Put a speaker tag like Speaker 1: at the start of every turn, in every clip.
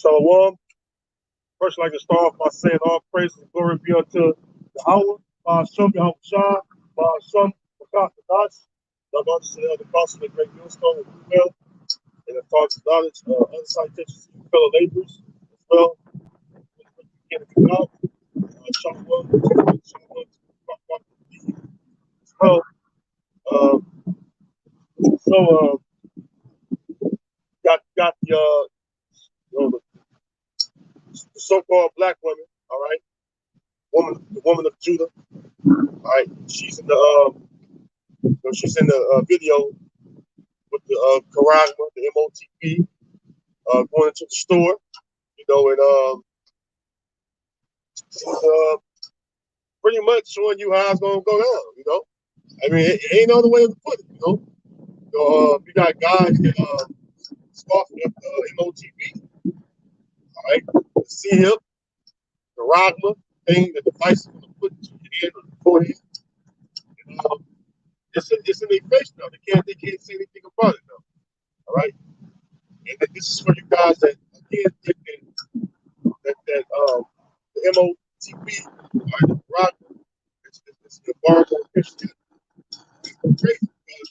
Speaker 1: Shalom. First, I'd like to start off by saying all praise and glory be unto the hour. Shem Yahushua, Shem Makat Kadash, the largest of the gospel, the great millstone of well, and the thoughts of knowledge, other salutations to fellow laborers as well. Shalom, Shalom, as well. So, got the so-called black woman, all right, the woman of Judah, all right. She's in the video with the Karagma, the MOTP, going into the store, and pretty much showing you how it's gonna go down. I mean, it ain't no other way to put it. You got guys that scoffing at the MOTP, all right, the C-hip, the Ragma thing, the device going to put to your head or the forehead. It's in their face now. They can't say anything about it now. All right, and this is for you guys that again think that the MOTP, all right, the Ragma, it's the bar for Christian. It's crazy because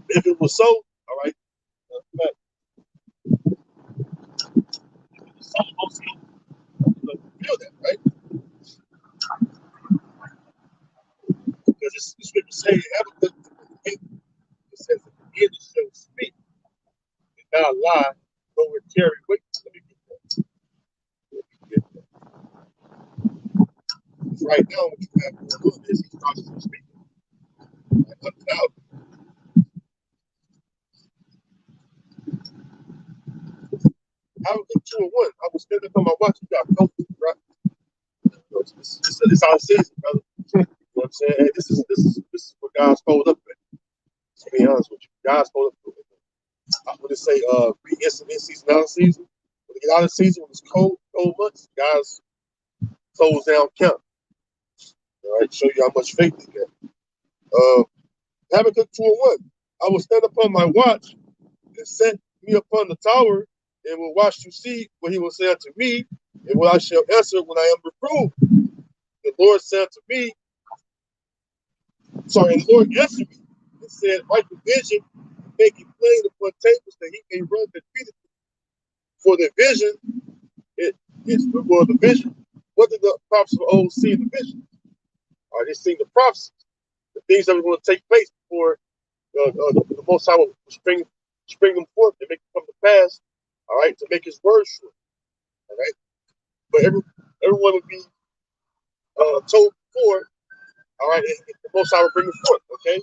Speaker 1: if it was so, all right, but most people feel that, right? Because it's scripture saying, have a good it says at the end it shall speak and not lie, but with Terry wait. Let me get that. Because right now, what you have going on is he's constantly speaking. Out. I was in 2 and 1. I was standing on my watch. You got coaches, right? It's our season, brother. You know what I'm saying? Hey, this is what God's pulled up at. To be honest with you, God's pulled up. I would say in season, out of season. When you get out of season, when it's cold months, guys close down camp. All right, show you how much faith they get. Habakkuk 2 and 1. I will stand upon my watch and set me upon the tower, and will watch to see what he will say unto me, and what I shall answer when I am reproved. The Lord said to me, the Lord answered me and said, write the vision, make it plain upon tables that he may run that readeth it. For the vision, the vision. What did the prophets of old see in the vision? They seen the prophecies, the things that were going to take place before the Most High will spring them forth and make them come to pass. All right, to make his word sure. All right, but everyone would be told before. All right, and the Most High will bring it forth. Okay.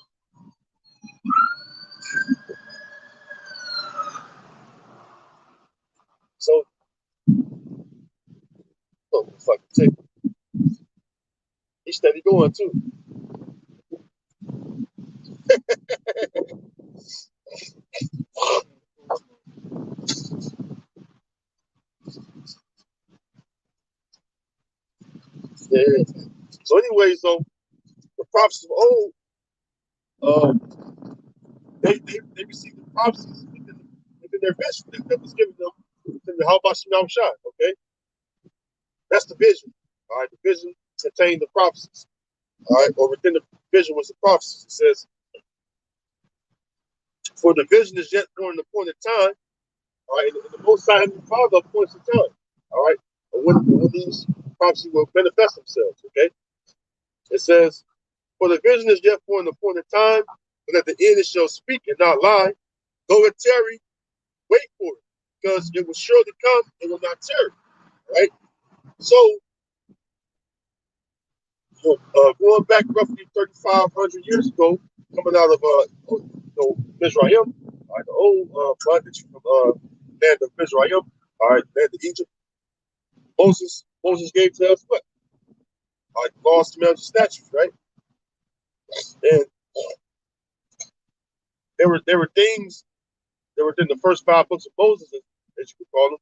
Speaker 1: So, if I can take, he's steady going too. Yeah. So, anyways, the prophets of old, they received the prophecies within their vision that was given them in the Halbashim Shah. Okay, that's the vision. All right, the vision contained the prophecies. All right, or within the vision was the prophecies. It says, for the vision is yet for an appointed time. All right, and the Most High and the Father appoints the time. All right, when these prophecies will manifest themselves. Okay, it says, for the vision is yet for an appointed time, and at the end it shall speak and not lie. Though it tarry, wait for it, because it will surely come, it will not tarry. Right? So, going back roughly 3,500 years ago, coming out of Mizraim, all right, the old bondage from land of Mizraim, all right, land of Egypt. Moses gave to us what? All right, laws, commandments, statutes, right? And there were things that were in the first 5 books of Moses, as you could call them,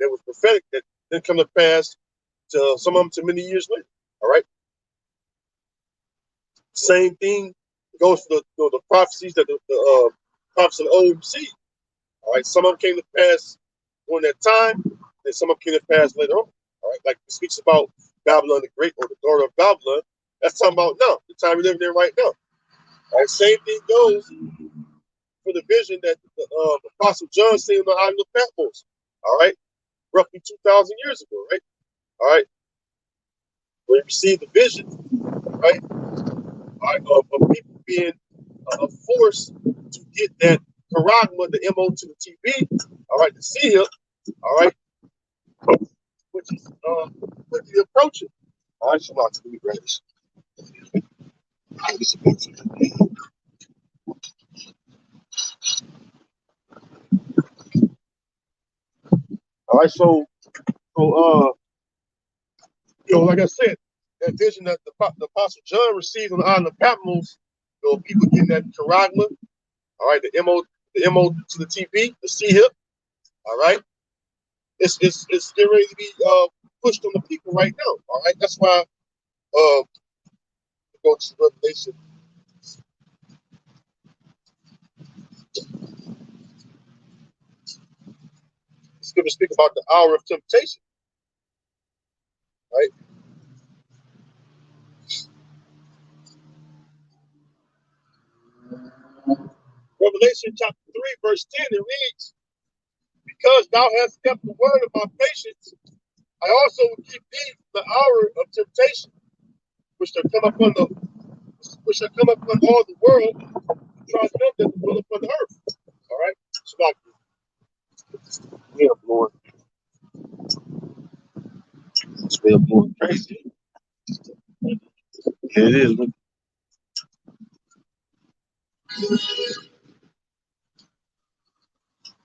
Speaker 1: that was prophetic that didn't come to pass to some of them to many years later. All right. Same thing goes for the prophecies that the prophets of the old received. All right, some of them came to pass during that time, and some of them came to pass later on. All right, like it speaks about Babylon the Great or the daughter of Babylon. That's talking about now, the time we're living in right now. All right, same thing goes for the vision that the Apostle John seen on the island of Patmos. All right, roughly 2,000 years ago, right? All right, when he received the vision, right, all right, of people being forced to get that charagma, the MO to the TB, all right, the seal, all right, which is quickly approaching. All right, Shabbat, let me grab this. All right, so like I said, that vision that the Apostle John received on the island of Patmos, people getting that charagma, all right, the MO to the TB, the C hip, all right, it's getting ready to be pushed on the people right now, all right. That's why go to Revelation. It's going to speak about the hour of temptation, right? Revelation chapter 3, verse 10, it reads, because thou hast kept the word of my patience, I also will keep thee from the hour of temptation, which shall come upon all the world, to try them that dwell upon the earth. All right? Shabbat. We are blowing. We are blowing crazy. Yeah, it is.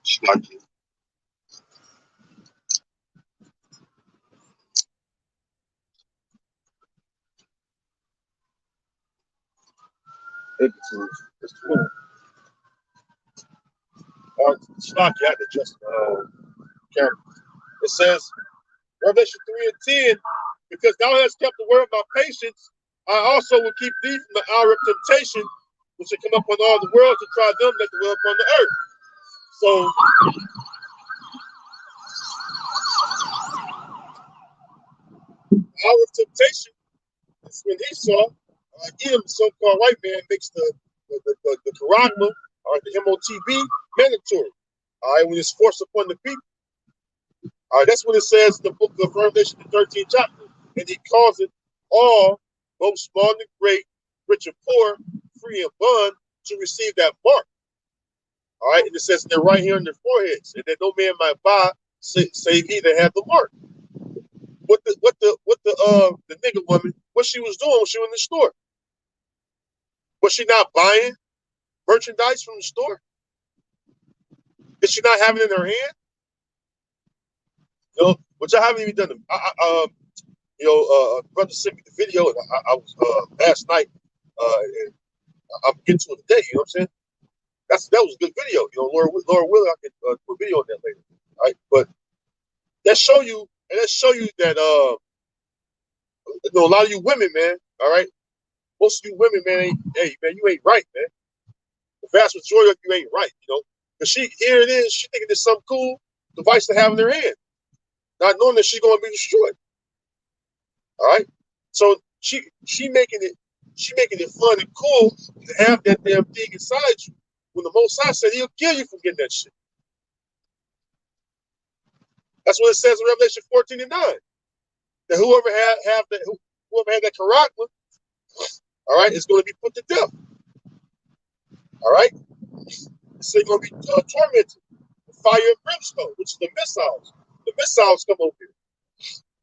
Speaker 1: Shabbat. It's 20. Shabbat, you have to adjust the camera. It says, Revelation 3 and 10, because thou hast kept the word of my patience, I also will keep thee from the hour of temptation, which shall come upon all the world to try them that dwell upon the earth. So, hour of temptation is when he saw him, so-called white man, makes the charagma, or the MOTB, mandatory. All right, when it's forced upon the people. All right, that's what it says in the book of Revelation, the 13th chapter. And he calls it all, both small and great, rich and poor, free and bond, to receive that mark. All right, and it says they're right here on their foreheads, and that no man might buy save he that had the mark. What the nigga woman, what she was doing when she was in the store? Was she not buying merchandise from the store? Did she not have it in her hand? You know, which I haven't even done. Brother sent me the video, and I was last night, and I'm getting to it today. You know what I'm saying? That was a good video. You know, Lord willing, I can do a video on that later. All right, but that show you that a lot of you women, man. All right, most of you women, man, you ain't right, man. The vast majority of you ain't right. You know, because here it is, she thinking it's some cool device to have in her hand, not knowing that she's going to be destroyed. All right, so she making it fun and cool to have that damn thing inside you. When the Most High said he'll kill you from getting that shit. That's what it says in Revelation 14 and 9. That whoever had that charagma, all right, is going to be put to death. All right, so they're going to be tormented. Fire and brimstone, which is the missiles. The missiles come over here,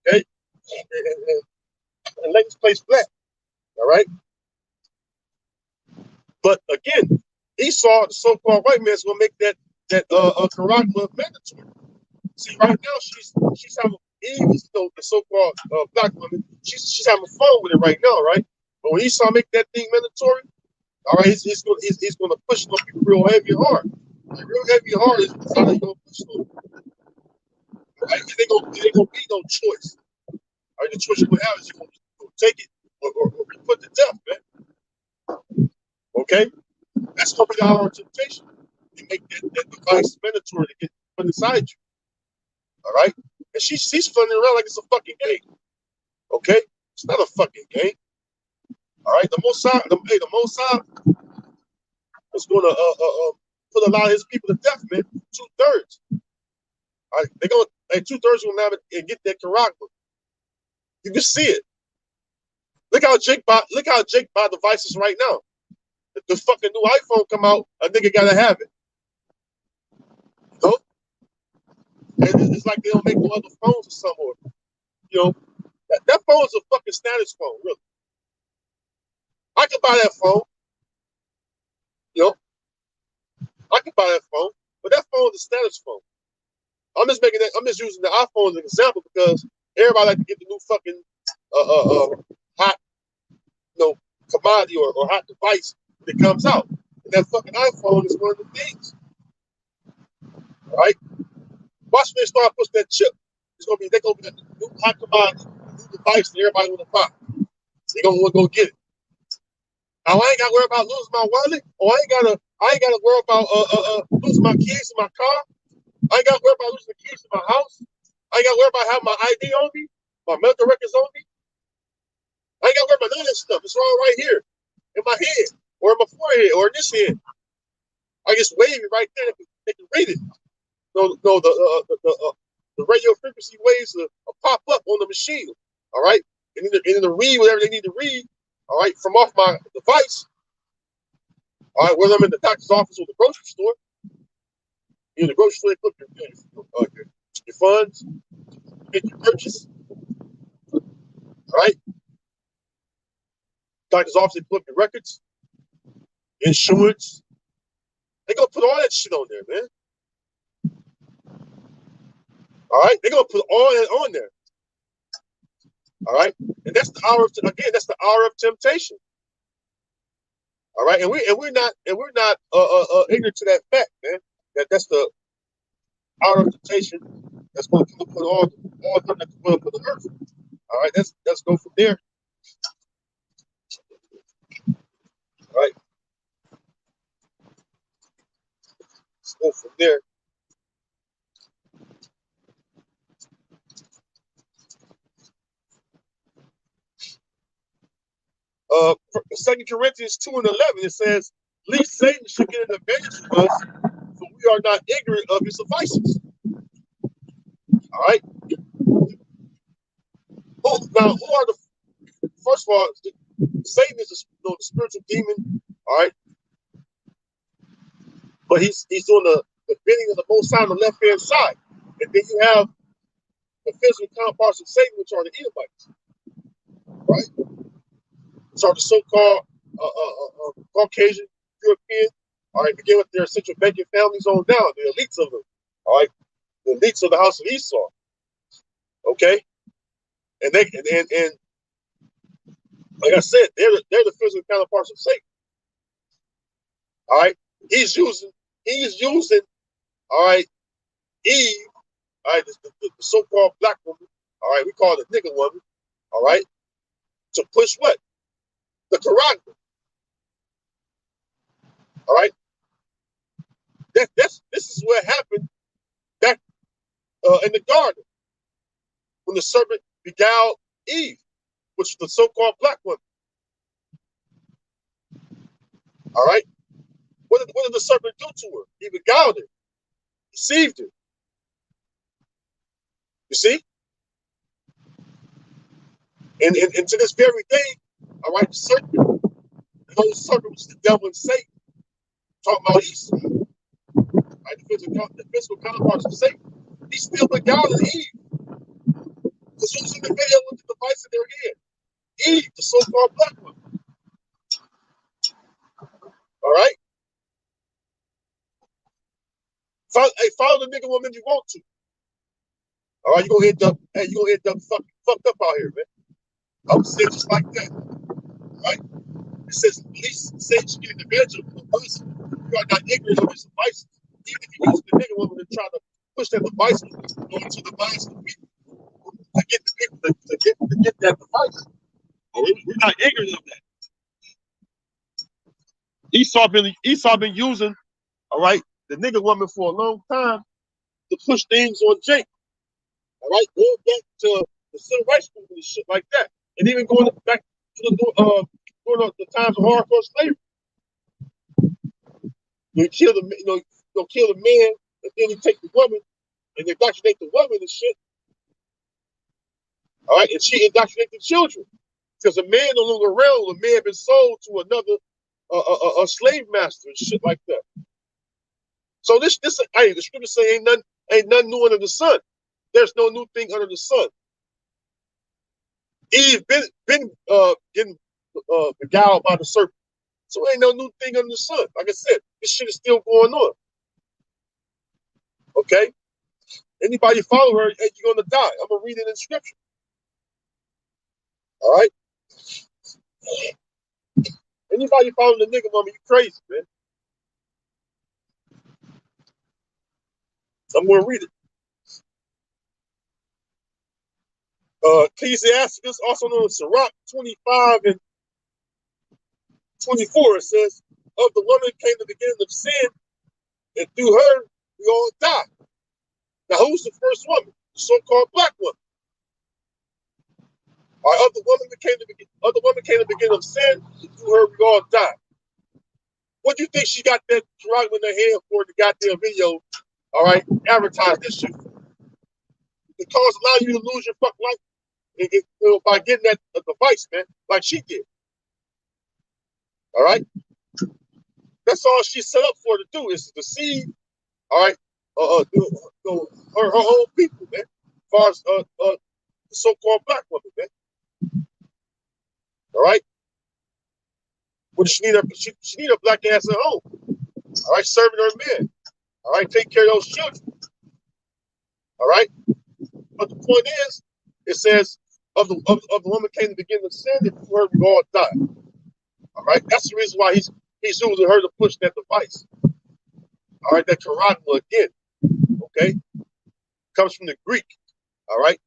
Speaker 1: okay, and lay this place flat. All right, but again, Esau, the so-called white man, is going to make that charagma mandatory. See, right now she's having the so-called black woman. She's having fun with it right now, right? But when Esau make that thing mandatory, all right, he's going to push on people real heavy and hard. Like, real heavy and hard is how they going to push on. Right? They going to be no choice. All right, the choice you're going to have is you're going to take it or be put to death, man. Okay, that's going to be the hour of temptation. can make that device mandatory to get put inside you. All right, and she's flying around like it's a fucking game. Okay, it's not a fucking game. All right, the Mossad, the Mossad is going to put a lot of his people to death, man. 2/3. All right, they're going. 2/3 will have it and get that Karagma. You can see it. Look how Jake buy devices right now. If the fucking new iPhone come out, a nigga gotta have it. You know? And it's like they don't make no other phones or somewhere. You know, that phone is a fucking status phone, really. I could buy that phone. You know, I could buy that phone, but that phone is a status phone. I'm just using the iPhone as an example because everybody like to get the new fucking hot, commodity or hot device that comes out. And that fucking iPhone is one of the things. All right? Watch when they start pushing that chip. They're gonna be the new hot commodity, new device that everybody wanna buy. They're gonna want to go get it. Now I ain't gotta worry about losing my wallet, or I ain't gotta worry about losing my keys in my car. I ain't gotta worry about losing the keys to my house. I ain't gotta worry about having my ID on me, my medical records on me. I ain't gotta worry about none of that stuff. It's all right here in my head, or in my forehead, or in this head. I just wave it right there. They can read it. The radio frequency waves will pop up on the machine. All right, and then to read whatever they need to read. All right, from off my device. All right, whether I'm in the doctor's office or the grocery store. In the grocery store, they put your funds, make your purchase. All right. Doctor's office, they put up your records, insurance. They're going to put all that shit on there, man. All right. They're going to put all that on there. All right. And that's the hour of temptation. All right. And we're not ignorant to that fact, man. That's the hour of temptation that's going to put all them that come up for the earth. All right. Let's go from there. All right. Let's go from there. Second Corinthians 2:11, it says, "Least Satan should get an advantage of us, for we are not ignorant of his devices." All right. Who are the? First of all, Satan is the spiritual demon. All right, but he's doing the bidding of the Most High on the left hand side, and then you have the physical counterparts of Satan, which are the Edomites, right? Which are the so-called Caucasian European. All right, begin with their central banking families on down, the elites of them. All right, the elites of the house of Esau. Okay, and like I said, they're the physical counterparts of Satan. All right, he's using, all right, Eve, all right, the so-called black woman, all right, we call it a nigger woman, all right, to push what? The Quran. All right, this is what happened back in the garden when the serpent beguiled Eve, which is the so-called black woman. All right, what did the serpent do to her? He beguiled her, deceived her. You see, and to this very day, all right, the serpent, the serpent was the devil and Satan, talking about Esau, right? The physical counterparts of Satan. He still beguiled Eve. Because who's in the video with the device in their head? Eve, the so-called black woman. All right? Follow the nigga woman you want to. All right, you're gonna end up fucked up out here, man. I would say just like that. All right? It says at least Satan should get an advantage of the person. You are not ignorant of his devices. Even if you use the nigga woman to try to push that device into the minds of people to get the people to get that device. We're not ignorant of that. Esau been using, all right, the nigga woman for a long time to push things on Jake. All right, going back to the civil rights movement and shit like that, and even going back to the times of hardcore slavery. You kill the you'll kill the man, and then you take the woman and indoctrinate the woman and shit. All right, and she indoctrinated the children because a man no longer around. A man been sold to another a slave master and shit like that. So this hey, the scripture say ain't nothing new under the sun. There's no new thing under the sun. Eve been getting beguiled by the serpent. So ain't no new thing under the sun. Like I said, this shit is still going on. Okay? Anybody follow her, hey, you're gonna die. I'm gonna read it in scripture. All right? Anybody following the nigga mama, you crazy, man. I'm gonna read it. Ecclesiasticus, also known as Sirach 25 and 24, it says, of the woman came the beginning of sin, and through her we all die. Now, who's the first woman? The so-called black woman. All right, of the woman came the beginning of sin, and through her we all die. What do you think she got that drug in her hand for the goddamn video? All right, advertise this shit. Because allow you to lose your fucking life by getting that device, man, like she did. All right, that's all she's set up for to do is to deceive. All right, her own people, man. As far as the so-called black woman, man. All right, what does she need? She need a black ass at home. All right, serving her men. All right, take care of those children. All right, but the point is, it says of the woman came to begin to sin, and through her we all die. All right, that's the reason why he's using her to push that device. All right, that charisma again. Okay, comes from the Greek. All right,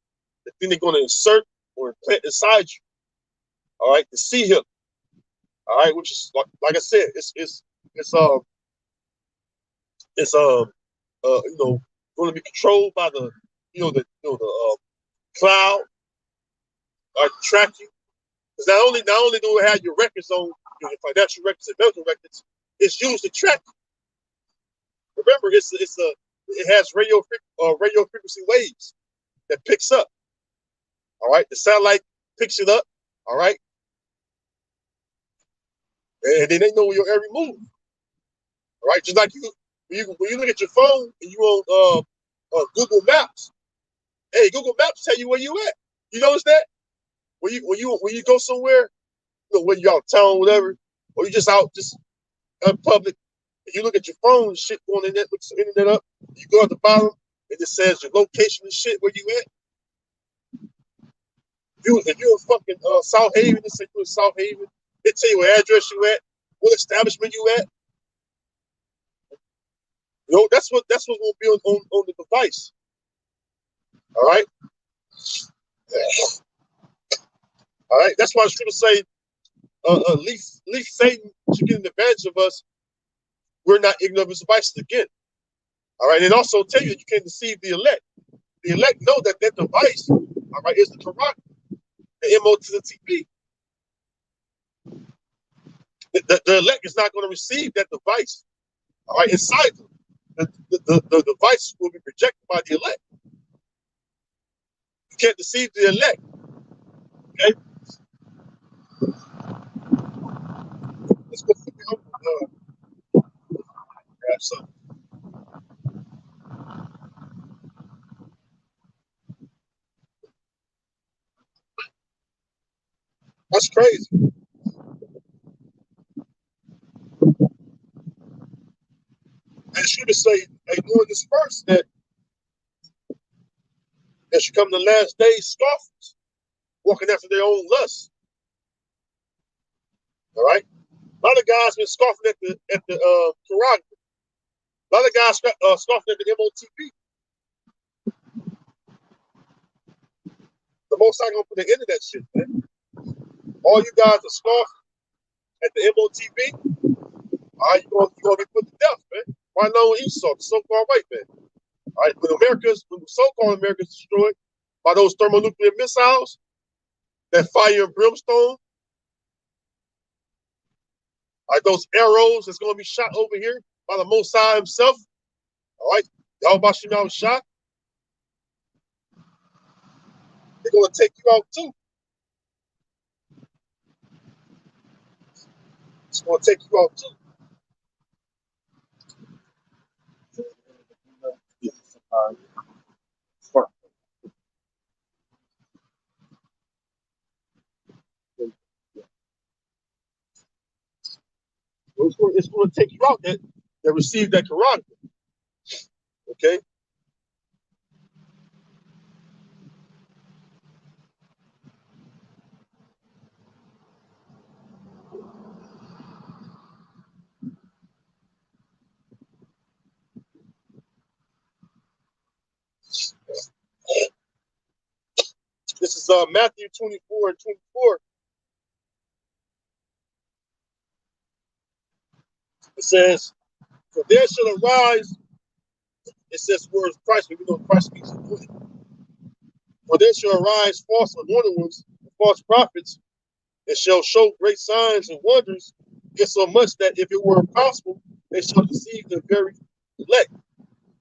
Speaker 1: the thing they're going to insert or implant inside you. All right, the sea hip. All right, which is like I said, it's going to be controlled by the cloud. Track you. Because not only do it have your records on your financial records and medical records, it's used to track you. Remember, it has radio frequency waves that picks up. All right, the satellite picks it up. All right, and then they know your every move. All right, just like when you look at your phone and you on Google Maps. Hey, Google Maps tell you where you at. You notice that? When you go somewhere, when you out of town, whatever, or you just out in public, and you look at your phone and shit on the internet, look the internet up, you go at the bottom, and it says your location and shit, where you at. If you're in fucking South Haven, it say you're in South Haven, it tell you what address you at, what establishment you at. That's what's gonna be on the device. All right. All right. That's why the scripture say, least Satan should get an advantage of us. We're not ignorant of his devices again. All right. And also tell you that you can't deceive the elect. The elect know that device, all right, is the Quran, the MO to the TP. The elect is not going to receive that device. All right, inside them. The device will be rejected by the elect. You can't deceive the elect. Okay? Let's go grab something. That's crazy. And she would say, hey, doing this first, that should come the last days, scoffers, walking after their own lusts. All right? A lot of guys been scoffing at the Quran. A lot of guys scoffing at the MOTP. The most I gonna put an end to that shit, man. All you guys are scoffing at the MOTP. All right, you gonna be put to death, man. Why not Esau, the so-called white man? All right, when the so-called America is destroyed by those thermonuclear missiles, that fire and brimstone, like those arrows that's going to be shot over here by the Most High himself. All right, Yahweh Shemel shot. They're going to take you out too. It's going to take you out too. It's going to take you out that received that Quran. Okay. This is Matthew 24 and 24. It says, "For there shall arise," it says words Christ, but we know Christ speaks anointed. "For there shall arise false anointed ones, and false prophets, and shall show great signs and wonders, insomuch that if it were possible, they shall deceive the very elect."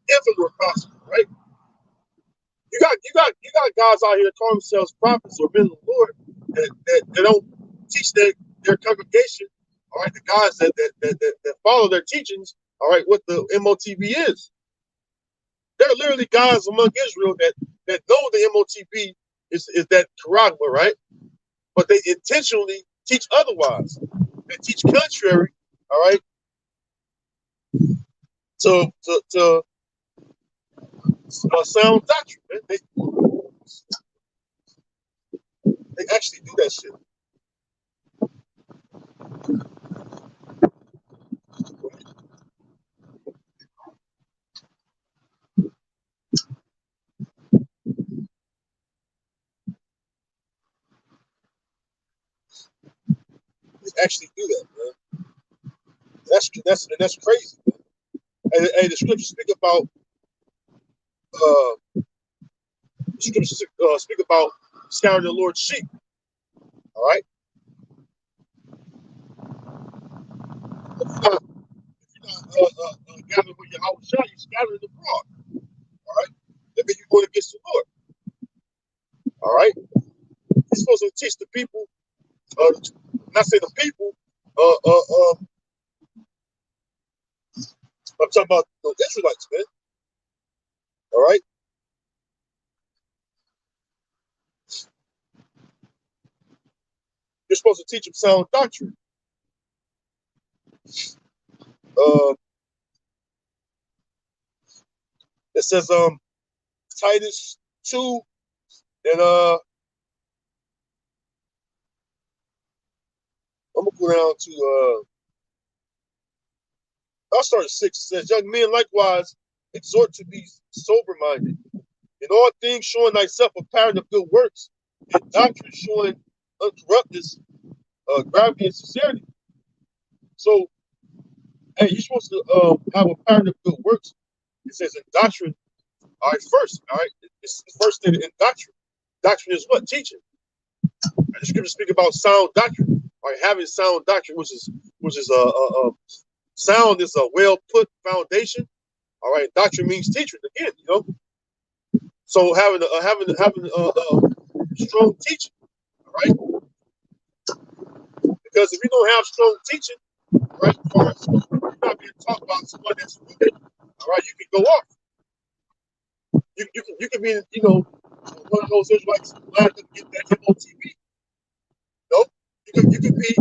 Speaker 1: If it were possible, right? You got guys out here that call themselves prophets or men of the Lord that don't teach their congregation, all right, the guys that follow their teachings, all right, what the MOTB is. There are literally guys among Israel that know the MOTB is that Quran, right? But they intentionally teach otherwise. They teach contrary, all right, to sound doctrine. They actually do that shit. They actually do that, man. That's crazy. And the scriptures speak about scattering the Lord's sheep. All right. If you're not gathering with your house shot, you scattering the broad. All right. That means you're going against the Lord. All right. You're supposed to teach the people, not say the people, I'm talking about the Israelites, man. All right. You're supposed to teach them sound doctrine. It says Titus 2 and I'm gonna go down to I'll start at 6. It says, "Young men likewise exhort to be sober minded, in all things showing thyself a pattern of good works, and doctrine showing uncorruptness, gravity and sincerity." So, hey, you're supposed to have a pattern of good works. It says in doctrine, all right, first, all right, it's the first thing in doctrine. Doctrine is what? Teaching. The scriptures speak about sound doctrine, all right, having sound doctrine, which is sound is a well put foundation. All right, doctrine means teaching again, you know. So having strong teaching, all right, because if you don't have strong teaching, right, you're not being taught about someone that's rooted, all right, you can go off. You can be, you know, one of those Israelites glad to get that MOTB. No, you could be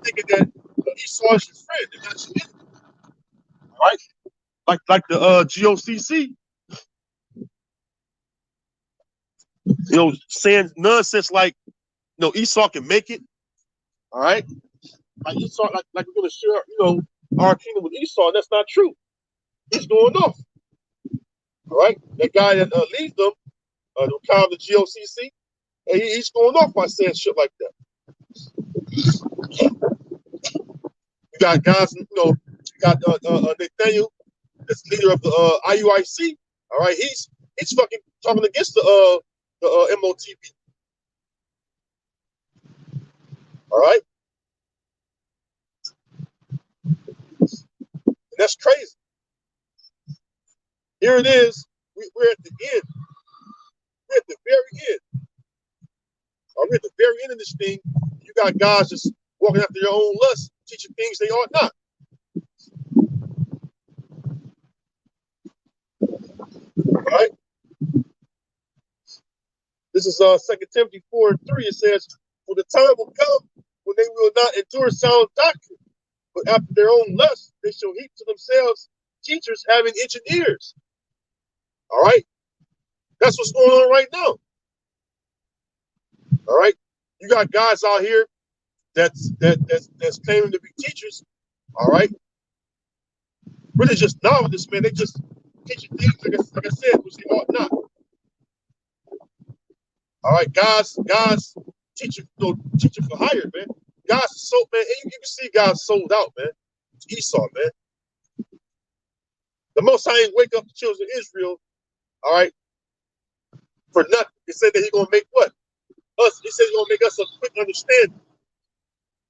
Speaker 1: thinking that Esau is his friend, and that's it. All right, like the GOCC, you know, saying nonsense like, you know, Esau can make it. All right, like Esau, like we're gonna share, you know, our kingdom with Esau. And that's not true. He's going off. All right, that guy that leads them, kind of the GOCC, and he's going off by saying shit like that. You got guys, you know, You got Nathaniel, that's leader of the IUIC. All right, he's fucking talking against the MOTP. All right, and that's crazy. Here it is. We're at the end. We're at the very end. We're at the very end of this thing. You got guys just walking after their own lust, teaching things they ought not. All right. This is 2 Timothy 4:3. It says, "For the time will come when they will not endure sound doctrine, but after their own lust they shall heap to themselves teachers having itching ears." All right. That's what's going on right now. All right. You got guys out here that's claiming to be teachers. All right. Really just novices, man. They just teaching things like I said, which they ought not. All right, guys, teaching for hire, man. Guys, so man, you can see guys sold out, man. It's Esau, man. The Most High ain't wake up the children of Israel, all right, for nothing. He said that he's gonna make what? Us. He said he's gonna make us a quick understanding.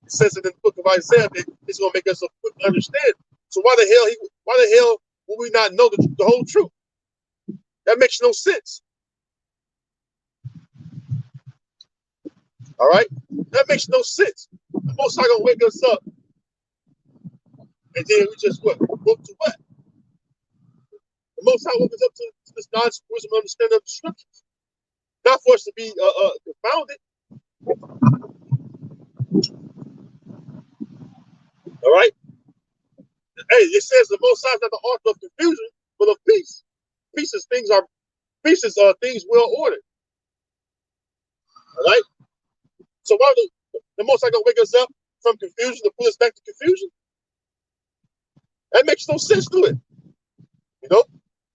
Speaker 1: It says it in the book of Isaiah that he's gonna make us a quick understanding. So why the hell will we not know the whole truth? That makes no sense. All right, that makes no sense. The Most High gonna wake us up, and then we just what? Woke to what? The Most High woke us up to this non-wisdom understanding of the scriptures, not for us to be confounded. All right. Hey, it says the Most High is not the author of confusion, but of peace. Peace is things well ordered. All right. So why the Most High gonna wake us up from confusion to put us back to confusion? That makes no sense to it. You know?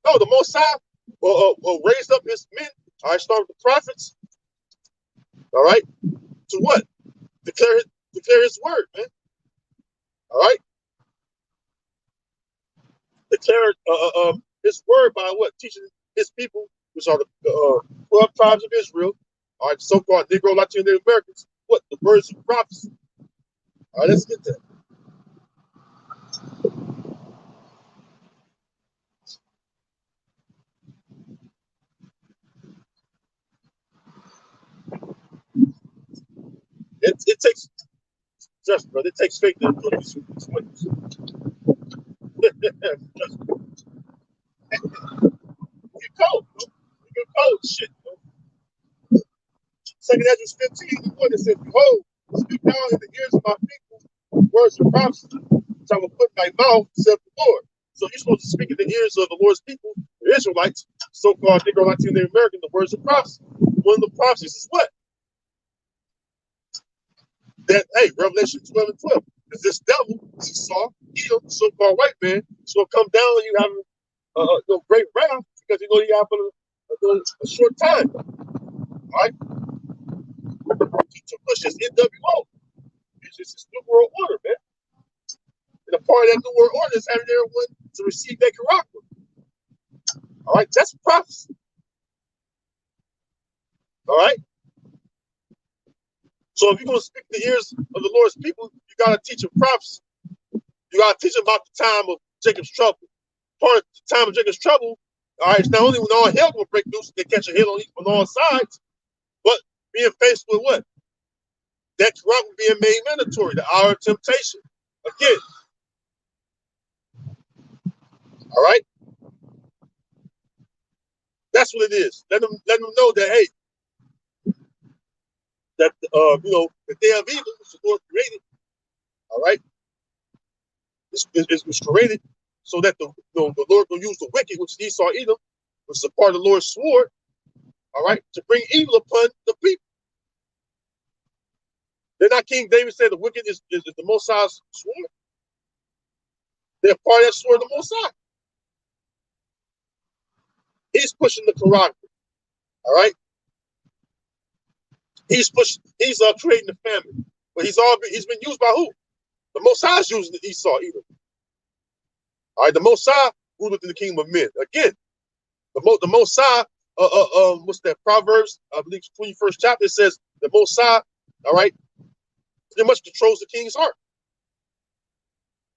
Speaker 1: No, the Most High will raise up his men. All right, start with the prophets. All right. To what? Declare his word, man. All right. Declare his word by what? Teaching his people, which are the 12 tribes of Israel, all right, so-called Negro, Latino, Native Americans, what? The words of prophecy. All right, let's get that. It takes, just brother, it takes faith to put these witnesses. You're cold, bro. You're cold shit, bro. 2 Ezra 15, it says, "Behold, speak now in the ears of my people words of prophecy, which I will put in thy mouth, saith the Lord." So you're supposed to speak in the ears of the Lord's people, the Israelites, so-called Negro, Latino, Native American, the words of prophecy. One of the prophecies is what? That, hey, Revelation 12 and 12. Is this devil, Esau, Edom, so-called white man, is going to come down and you have great wrath because you're going to have a short time. All right? To push this NWO. It's just this New World Order, man. And a part of that New World Order is having everyone to receive their Quran. All right? That's prophecy. All right? So if you're going to speak the ears of the Lord's people, you got to teach them prophecy. You got to teach them about the time of Jacob's trouble. Part of the time of Jacob's trouble, all right, it's not only when all hell will break loose, they catch a hit on all sides, but being faced with what? That Quran being made mandatory, the hour of temptation. Again. All right? That's what it is. Let them know that, hey, that the day of evil, which the Lord created, all right, it was created so that the Lord will use the wicked, which is Esau, Edom, which is a part of the Lord's sword, all right, to bring evil upon the people. They're not King David said the wicked is the Most High's sword. They're part of that sword of the Most High. He's pushing the Quran, all right. He's creating the family, but he's been used by who? The Most High's using the Esau, Edom. All right, the Most High ruleth in the kingdom of men. Again, the Most High, what's that? Proverbs, I believe, 21st chapter says the Most High, all right, pretty much controls the king's heart.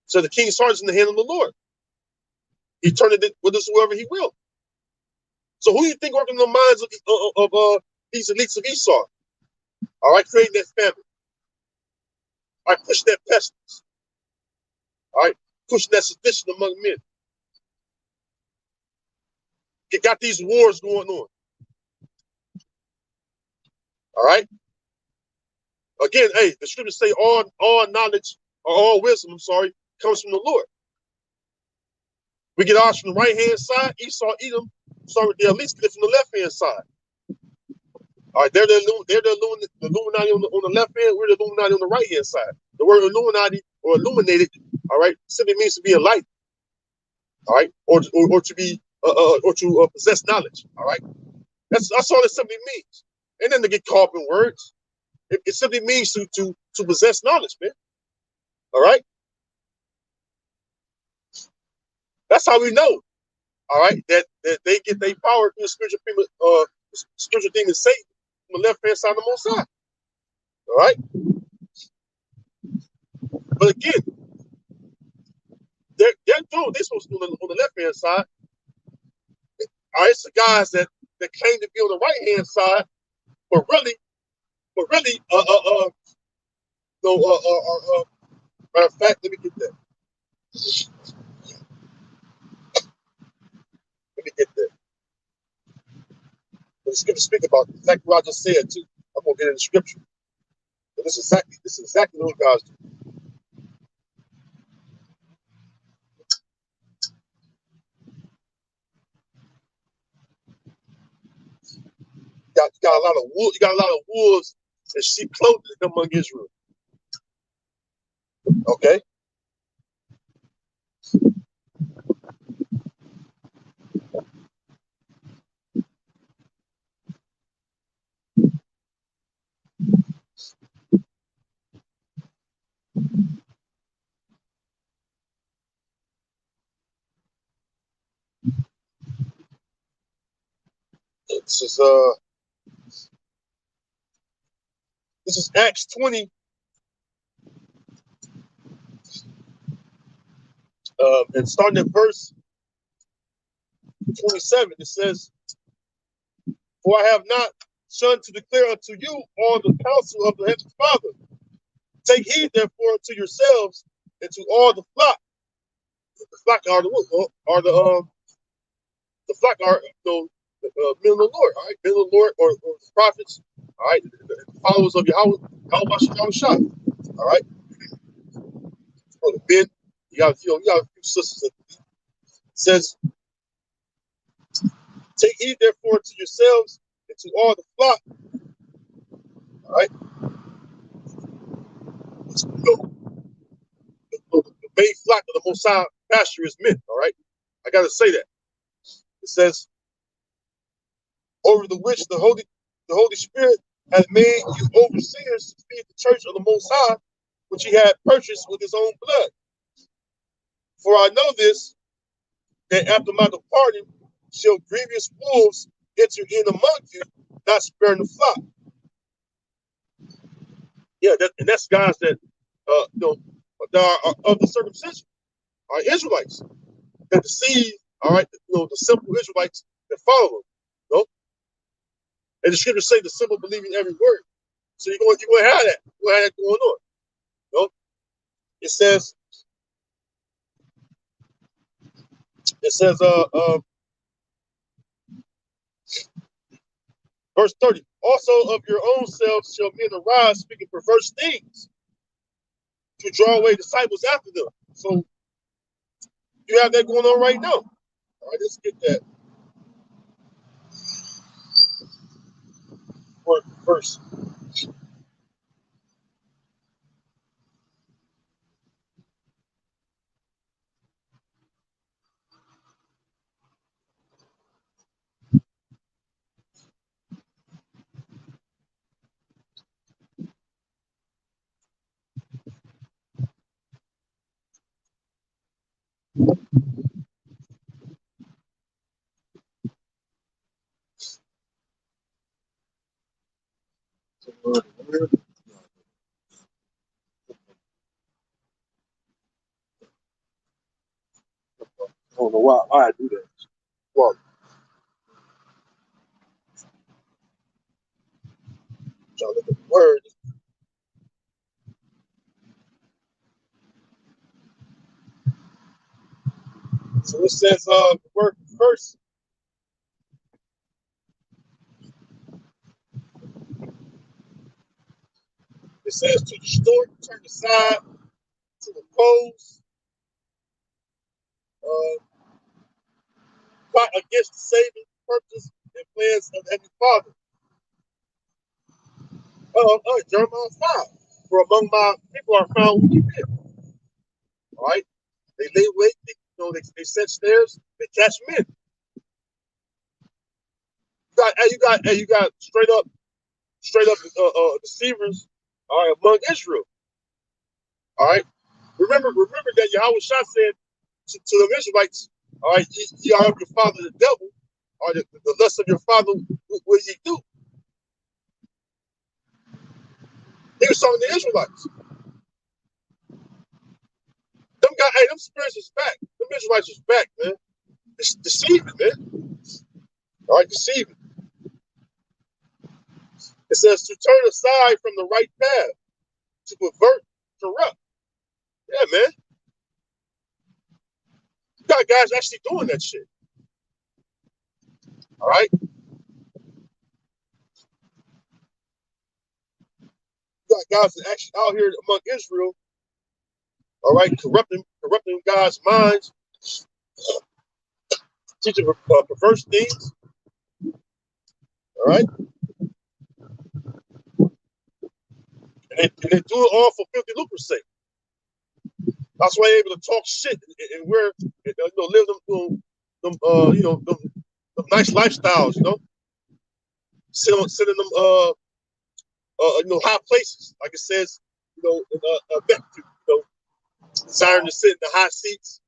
Speaker 1: So the king's heart is in the hand of the Lord. He turned it whithersoever he will. So who do you think working in the minds of these elites of Esau? All right, creating that famine. All right, pushing that pestilence. All right, pushing that sedition among men. You got these wars going on. All right. Again, hey, the scriptures say all knowledge or all wisdom, I'm sorry, comes from the Lord. We get ours from the right hand side. Esau, Edom, sorry, they at least get it from the left hand side. All right, they're the Illuminati on the left hand. We're the Illuminati on the right hand side. The word Illuminati or illuminated, all right, simply means to be enlightened. All right, or to be or to possess knowledge. All right, that's all it simply means. And then to get caught up in words, it simply means to possess knowledge, man. All right, that's how we know. All right, that they get their power through the spiritual demon Satan from the left hand side of the Most High. All right, but again, they're doing what they're supposed to do on the left hand side. All right, it's the guys that claim to be on the right hand side, but really, no, matter of fact, let me get that. Let me get that. The scripture speak about exactly what I just said too. I'm gonna get in the scripture. But this is exactly what guys do. You got a lot of wool. You got a lot of wolves and sheep clothing among Israel. Okay. This is Acts 20. And starting at verse 27, it says, "For I have not shunned to declare unto you all the counsel of the heavenly Father. Take heed therefore to yourselves and to all the flock." The flock are the flock are men of the Lord, all right, men of the Lord or the prophets, all right, the followers of Yahweh Shah, all right. Or the men, you got a few sisters. It says, "Take heed therefore to yourselves and to all the flock," all right. The main flock of the Most High pasture is men, all right. I gotta say that. It says, "Over the which the Holy Spirit has made you overseers to feed the church of the Most High, which he had purchased with his own blood. For I know this, that after my departing shall grievous wolves enter in among you, not sparing the flock." Yeah, and that's guys that that are of the circumcision, are Israelites that deceive, all right, the simple Israelites that follow them. You know? And the scriptures say the simple believe in every word. So you're going to have that. You're going to have that going on. You know? It says, verse 30, "Also of your own selves shall men arise speaking perverse things to draw away disciples after them." So you have that going on right now. All right, let's get that verse. I don't know why I do that. Well, trying to look at the word. So it says the word first. It says to distort, turn aside, to oppose, plot against the saving purpose and plans of Heavenly Father. Jeremiah 5. For among my people are found wicked men. All right. They lay wait, they set snares, they catch men. You got straight up deceivers, all right, among Israel. All right. Remember that Yahweh Shah said to the Israelites, all right, ye are of your father the devil, or the lust of your father will ye do. He was talking to the Israelites. Them spirits is back. Them Israelites is back, man. It's deceiving, man. All right, deceiving. It says to turn aside from the right path, to pervert, corrupt. Yeah, man. You got guys actually doing that shit. All right. You got guys that actually out here among Israel. All right, corrupting God's minds, teaching perverse things. All right, and they do it all for filthy lucre's sake. That's why they're able to talk shit and live them nice lifestyles. Sit in them high places, like it says, desiring to sit in the high seats.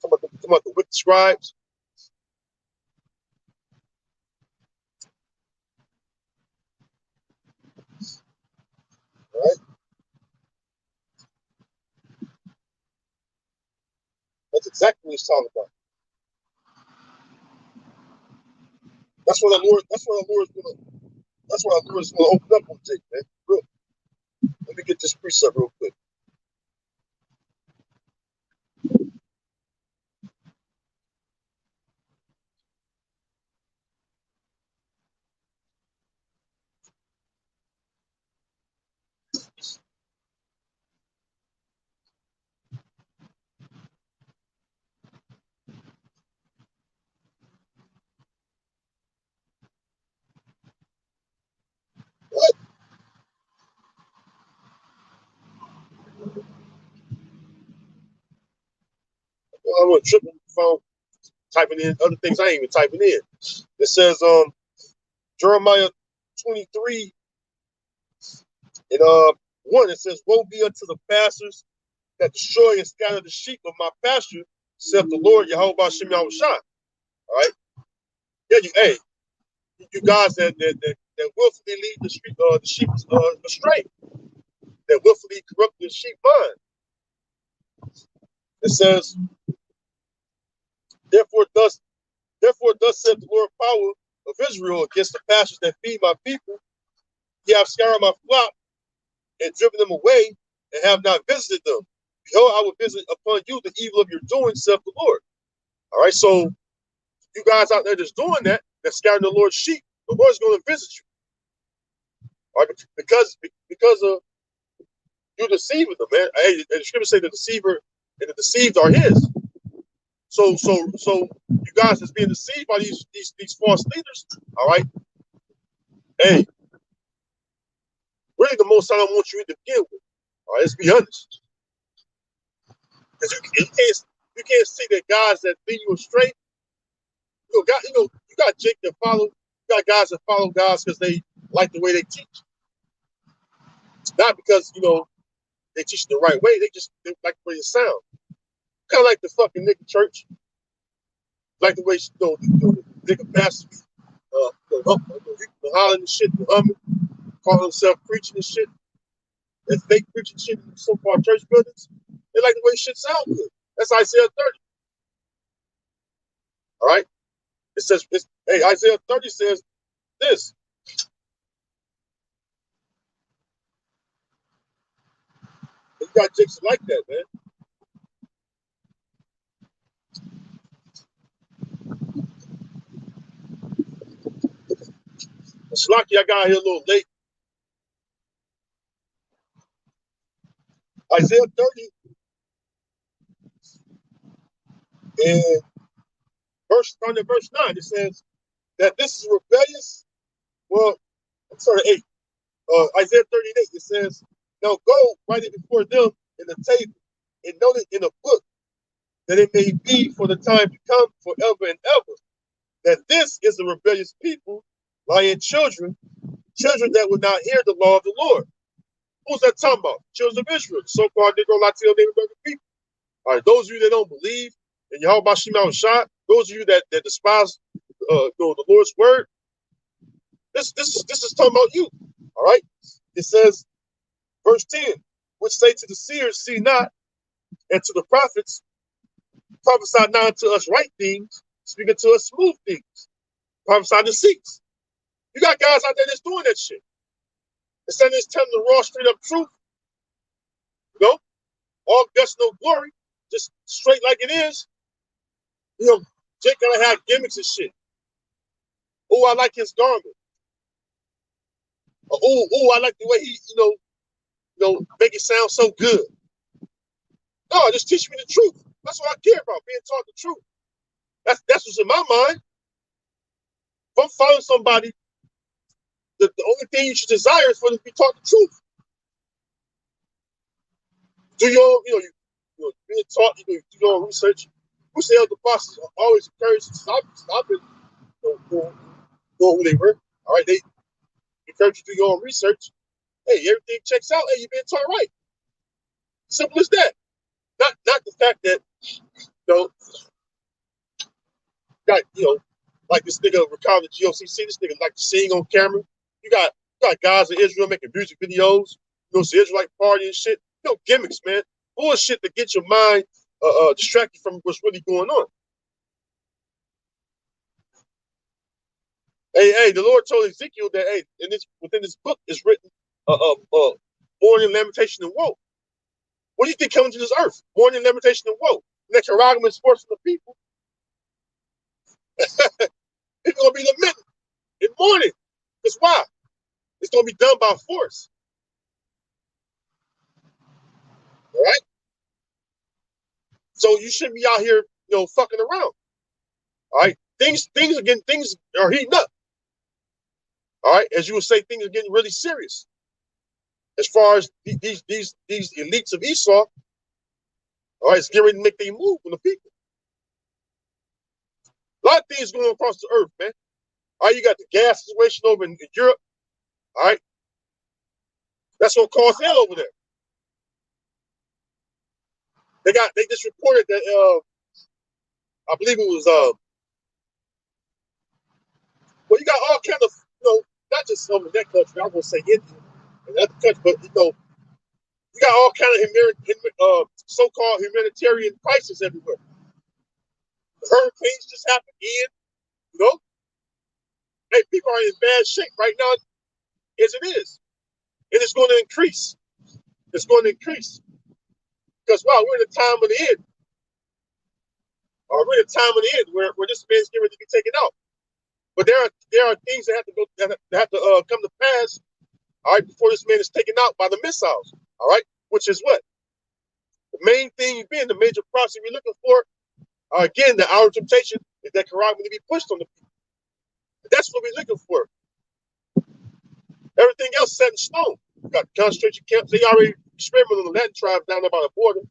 Speaker 1: Come about the wicked scribes. All right. That's exactly what he's talking about. That's what the Lord. That's what the Lord's gonna. That's what the Lord's gonna open up on Jake, man. Real. Let me get this precept real quick. What? I went tripping phone, typing in other things I ain't even typing in. It says Jeremiah 23 and 1. It says, "Woe be unto the pastors that destroy and scatter the sheep of my pasture," saith the Lord Yahweh Shem Yahweh Shai. All right. Yeah, you guys that willfully lead the sheep astray, that willfully corrupt the sheep mind. It says, Therefore thus said the Lord power of Israel against the pastures that feed my people. Ye have scattered my flock and driven them away, and have not visited them. Behold, I will visit upon you the evil of your doing, saith the Lord. All right, so you guys out there that's doing that, that's scattering the Lord's sheep, the Lord's going to visit you. All right, because of you deceiving them, man. Hey, the scriptures say the deceiver and the deceived are his. So you guys that's being deceived by these false leaders, all right. Hey, really the most I don't want you to begin with. All right, let's be honest. Because you can't see that guys that lead you astray. You got Jake that follow. You got guys that follow guys because they like the way they teach, not because they teach the right way. They like the way it sound. Kind of like the fucking nigga church, like the way the nigga pastors, hollering and shit, humming, calling themselves preaching and shit. That fake preaching shit in so-called church buildings. They like the way shit sound good. That's Isaiah 30. All right. It says, hey, Isaiah 30 says this. You got chicks like that, man. It's lucky I got here a little late. Isaiah 30 and verse 9, it says that this is rebellious. Well, I'm sorry, 8. Isaiah 38, it says, now go write it before them in the table and note it in a book, that it may be for the time to come forever and ever, that this is a rebellious people, lying children that would not hear the law of the Lord. Who's that talking about? Children of Israel, so-called Negro, Latino, Native American people. All right, those of you that don't believe in Yahweh Shema Shah, those of you that despise the Lord's word, this is talking about you. All right, it says, verse 10, which say to the seers, see not, and to the prophets, prophesy not unto us right things, speaking to us smooth things, prophesy deceits. You got guys out there that's doing that shit. Instead of just telling the raw, straight up truth, you know, all guts, no glory, just straight like it is. You know, Jake gotta have gimmicks and shit. Oh, I like his garment. Oh, I like the way he, make it sound so good. No, just teach me the truth. That's what I care about, being taught the truth. That's what's in my mind. If I'm following somebody, the only thing you should desire is for them to be taught the truth. Do your, being taught, do your own research. Who said the apostles always encouraged to stop it, doing who they were. All right, they encourage you to do your own research. Hey, everything checks out. Hey, you've been taught right. Simple as that. Not the fact that got like this nigga recounted the GOCC. This nigga like to sing on camera. You got guys in Israel making music videos. It's the Israelite party and shit. Gimmicks, man. Bullshit to get your mind distracted from what's really going on. Hey, the Lord told Ezekiel that within this book is written mourning, lamentation, and woe. What do you think coming to this earth? Mourning, lamentation, and woe. Next Haragam is forcing the people. It's gonna be lamenting and mourning. That's why. It's gonna be done by force. All right. So you shouldn't be out here, fucking around. All right. Things are heating up. All right. As you would say, things are getting really serious. As far as these elites of Esau, all right, it's getting ready to make their move on the people. A lot of things going across the earth, man. All right, you got the gas situation over in Europe. All right. That's what caused hell over there. They just reported that I believe it was well, you got all kind of, not just over that country, I'm gonna say India and other countries, but you got all kind of so-called humanitarian crises everywhere. The hurricanes just happened again, Hey, people are in bad shape right now as it is. And it's going to increase. It's going to increase. Because, wow, we're in the time of the end. Or we're in the time of the end where this man's getting ready to be taken out. But there are things that have to come to pass, all right, before this man is taken out by the missiles, all right, which is what? The main thing being the major prophecy we're looking for, again, the hour of temptation is that Quran going to be pushed on the people. That's what we're looking for. Everything else set in stone. You got concentration camps. They already experimented on the Latin tribes down there by the border.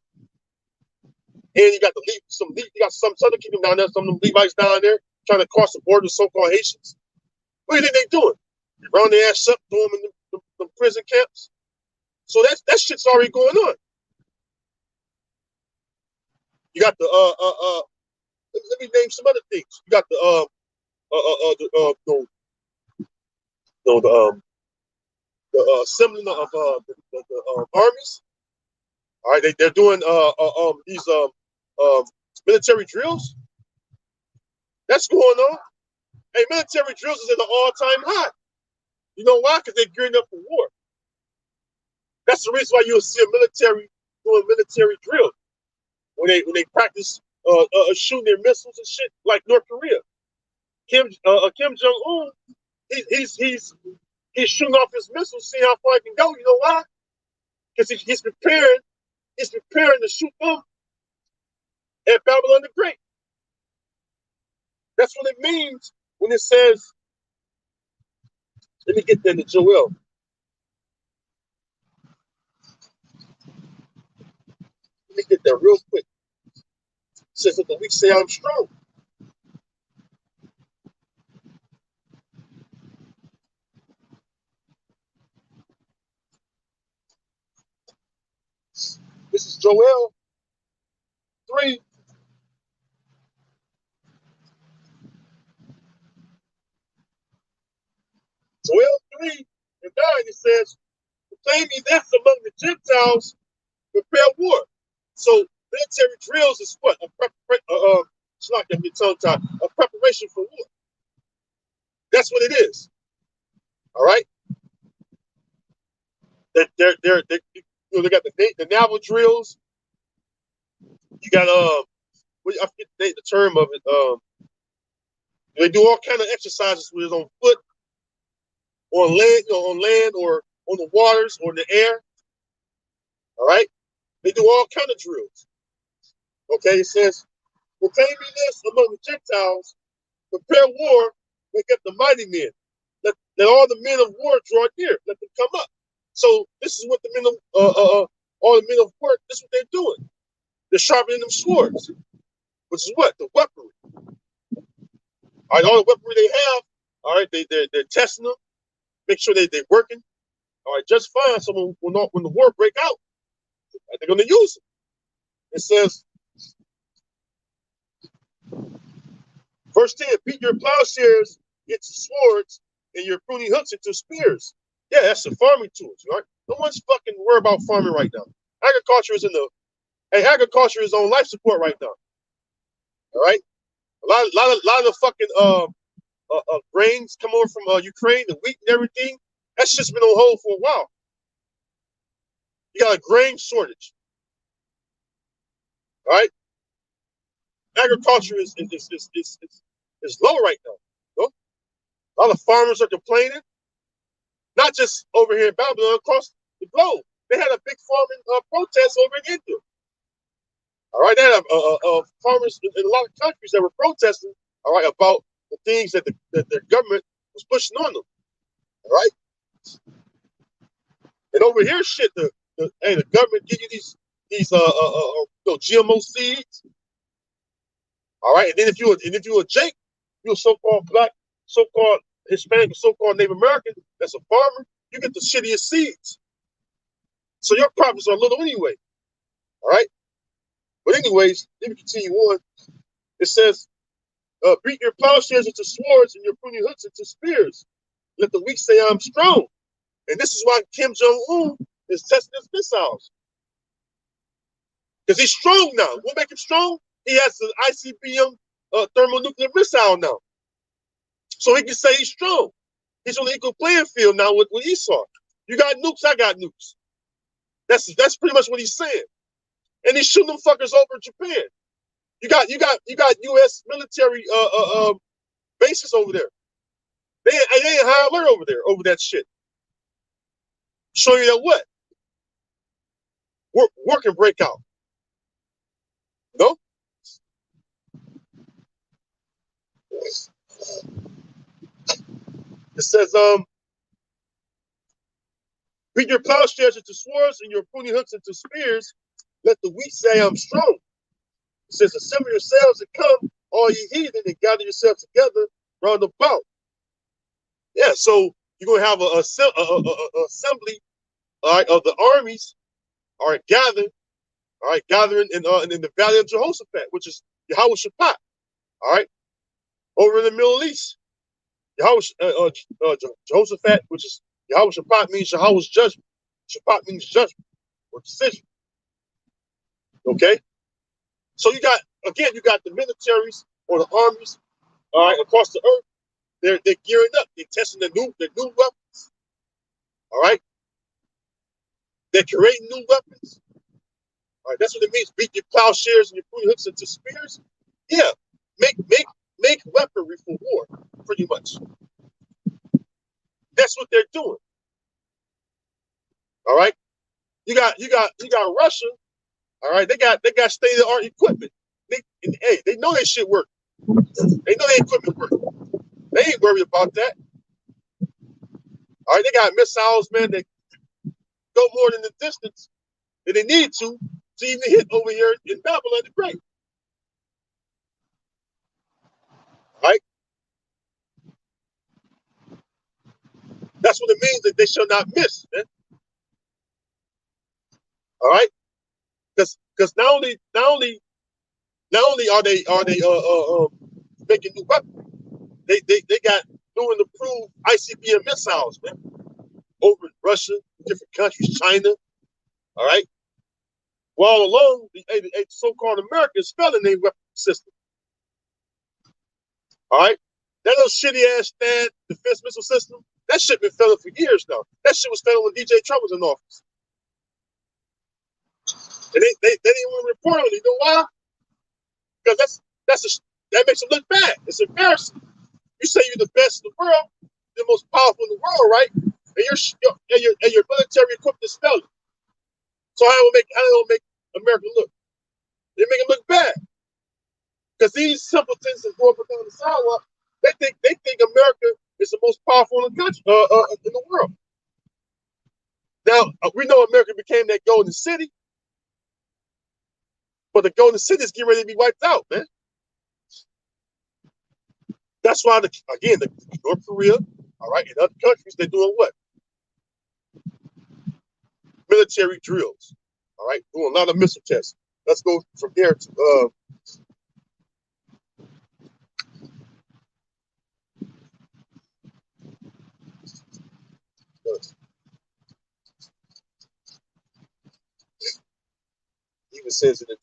Speaker 1: And you got you got some Southern Kingdom down there, some of them Levites down there trying to cross the border, so-called Haitians. What do you think they're doing? Round their ass up, throw them in the prison camps. So that shit's already going on. You got the let me name some other things. You got the assembling of the armies. All right, they're doing these military drills. That's going on. Hey, military drills is at an all-time high. You know why? Because they're gearing up for war. That's the reason why you'll see a military doing military drills when they practice shooting their missiles and shit like North Korea. Kim Jong Un, he's shooting off his missiles, seeing how far he can go. You know why? Because he's preparing to shoot them at Babylon the Great. That's what it means when it says. Let me get there to Joel. Let me get there real quick. It says that the weak say I'm strong. This is Joel 3. Joel 3 and 9, it says, proclaim ye this among the Gentiles, prepare war. So military drills is what? A preparation for war. That's what it is. All right. They got the naval drills. You got I forget the term of it. They do all kind of exercises with it on foot, on land, or on the waters, or in the air. All right. They do all kind of drills. Okay, it says, proclaim ye this among the Gentiles, prepare war, wake up the mighty men. Let all the men of war draw near. Let them come up. So this is what the men of all the men of war. This is what they're doing. They're sharpening them swords, which is what? The weaponry. All right, all the weaponry they have. All right, they're testing them, make sure they're working. All right, just fine. So when the war break out, they're going to use it. It says, verse 10, beat your plowshares into swords and your pruning hooks into spears. Yeah, that's the farming tools, right? No one's fucking worried about farming right now. Agriculture is on life support right now. All right, a lot of the fucking grains come over from Ukraine, the wheat and everything. That's just been on hold for a while. You got a grain shortage. All right, agriculture is low right now. You know? A lot of farmers are complaining, not just over here in Babylon, across the globe. They had a big farming protest over in India. All right, they had farmers in a lot of countries that were protesting. All right, about the things that the government was pushing on them. All right, and over here, shit, the government give you these GMO seeds. All right, and then if you're a Jake, you're a so-called black, so-called Hispanic, so-called Native American that's a farmer, you get the shittiest seeds. So your profits are little anyway. All right. But anyways, let me continue on. It says, beat your plowshares into swords and your pruning hooks into spears. Let the weak say I'm strong. And this is why Kim Jong-un is testing his missiles. Because he's strong now. What make him strong? He has the ICBM thermonuclear missile now. So he can say he's strong. He's on the equal playing field now with Esau. You got nukes, I got nukes. That's pretty much what he's saying. And he's shooting them fuckers over in Japan. You got U.S. military bases over there. They ain't high alert over there over that shit. Show you that what? War can break out. No? It says, beat your plowshares into swords and your pruning hooks into spears. Let the weak say I'm strong. It says, assemble yourselves and come, all ye heathen, and gather yourselves together round about. Yeah, so you're going to have a assembly all right, of the armies, all right, gathering in the valley of Jehoshaphat, which is Yahweh Shaphat, all right, over in the Middle East. Jehoshaphat, which is Yahweh Shaphat, means Yahweh's judgment. Shaphat means judgment or decision. Okay, so you got the militaries or the armies, all right, across the earth. They're gearing up. They're testing the new weapons. All right, they're creating new weapons. All right, that's what it means. Beat your plowshares and your pruning hooks into spears. Yeah, make weaponry for war, pretty much. That's what they're doing. All right, you got Russia. All right, they got state of the art equipment. They know their shit work. They know their equipment work. They ain't worried about that. All right, they got missiles, man, that go more than the distance that they need to even hit over here in Babylon the Great. All right, that's what it means that they shall not miss, man. All right, because not only are they making new weapons, they got new and improved ICBM missiles, man, over in Russia, different countries, China. All right. Well, all along, the so-called Americans failing their weapon system. All right. That little shitty ass THAAD defense missile system, that shit been failing for years now. That shit was failing when DJ Trump was in office. And they didn't want to report on it. You know why? Because that makes them look bad. It's embarrassing. You say you're the best in the world, the most powerful in the world, right? And your military equipment is failing. So how do it make America look? They make it look bad. Because these simpletons that go up and down the sidewalk, they think America is the most powerful in the country, in the world. Now we know America became that golden city, but the golden city is getting ready to be wiped out, man. That's why the North Korea, all right, and other countries, they're doing what? Military drills, all right, doing a lot of missile tests. Let's go from there to even says it in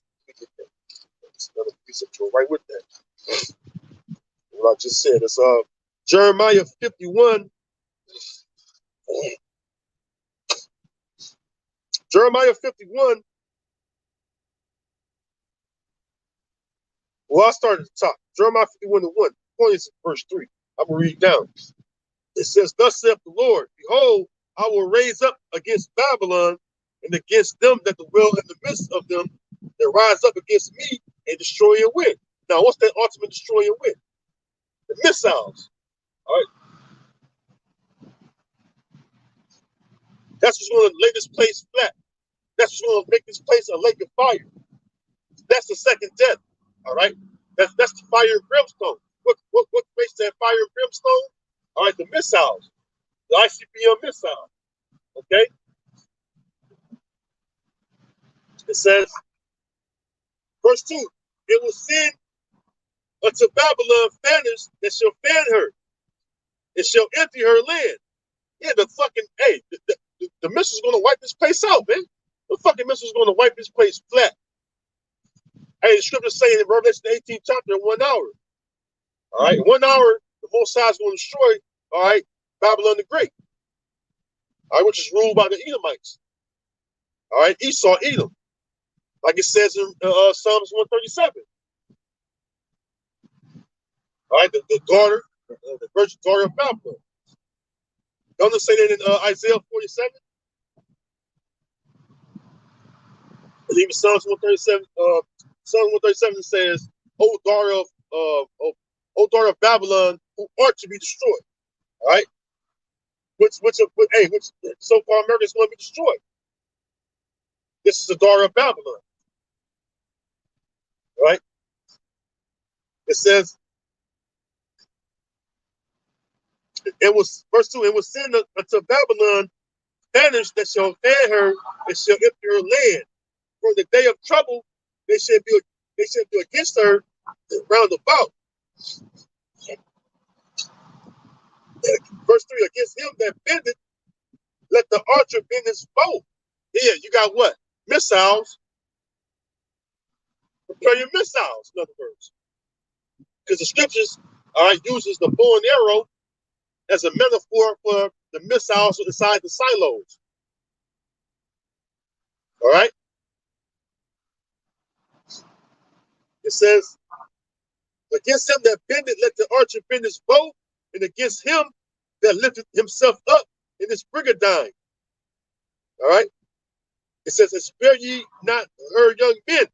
Speaker 1: another piece of right with that. What I just said, it's Jeremiah 51. Jeremiah 51. Well, I started at the top. Jeremiah 51 to 1. Point is verse 3. I'm going to read down. It says, thus saith the Lord, behold, I will raise up against Babylon and against them that dwell in the midst of them that rise up against me and destroy and win. Now, what's that ultimate destroy and win? The missiles. All right. That's what's going to lay this place flat. That's what's going to make this place a lake of fire. That's the second death. All right. That's the fire and brimstone. What makes that fire and brimstone? All right, the missiles, the ICBM missile. Okay. It says, verse 2, it will send unto Babylon fanners that shall fan her. It shall empty her land. Yeah, the missile's going to wipe this place out, man. The fucking missile's going to wipe this place flat. Hey, the scriptures say in Revelation 18th chapter in 1 hour. All right, 1 hour, the Most High is going to destroy, all right, Babylon the Great. All right, which is ruled by the Edomites. All right, Esau, Edom. Like it says in Psalms 137. All right, the daughter, the virgin daughter of Babylon. Don't it say that in Isaiah 47? And even Psalms 137, Psalm 137 says, O daughter of Babylon, who art to be destroyed. All right? Which so-called America is going to be destroyed. This is the daughter of Babylon. All right? It says, it was, verse 2, it was sent unto Babylon banners that shall fan her and shall empty her land. For the day of trouble, they shall be against her round about. Verse 3, against him that bendeth, let the archer bend his bow. Here, you got what? Missiles. Prepare your missiles, in other words. Because the scriptures, all right, uses the bow and arrow as a metaphor for the missiles inside the silos. All right? It says, against him that bendeth, let the archer bend his bow, and against him that lifted himself up in his brigandine. All right? It says, and spare ye not her young men,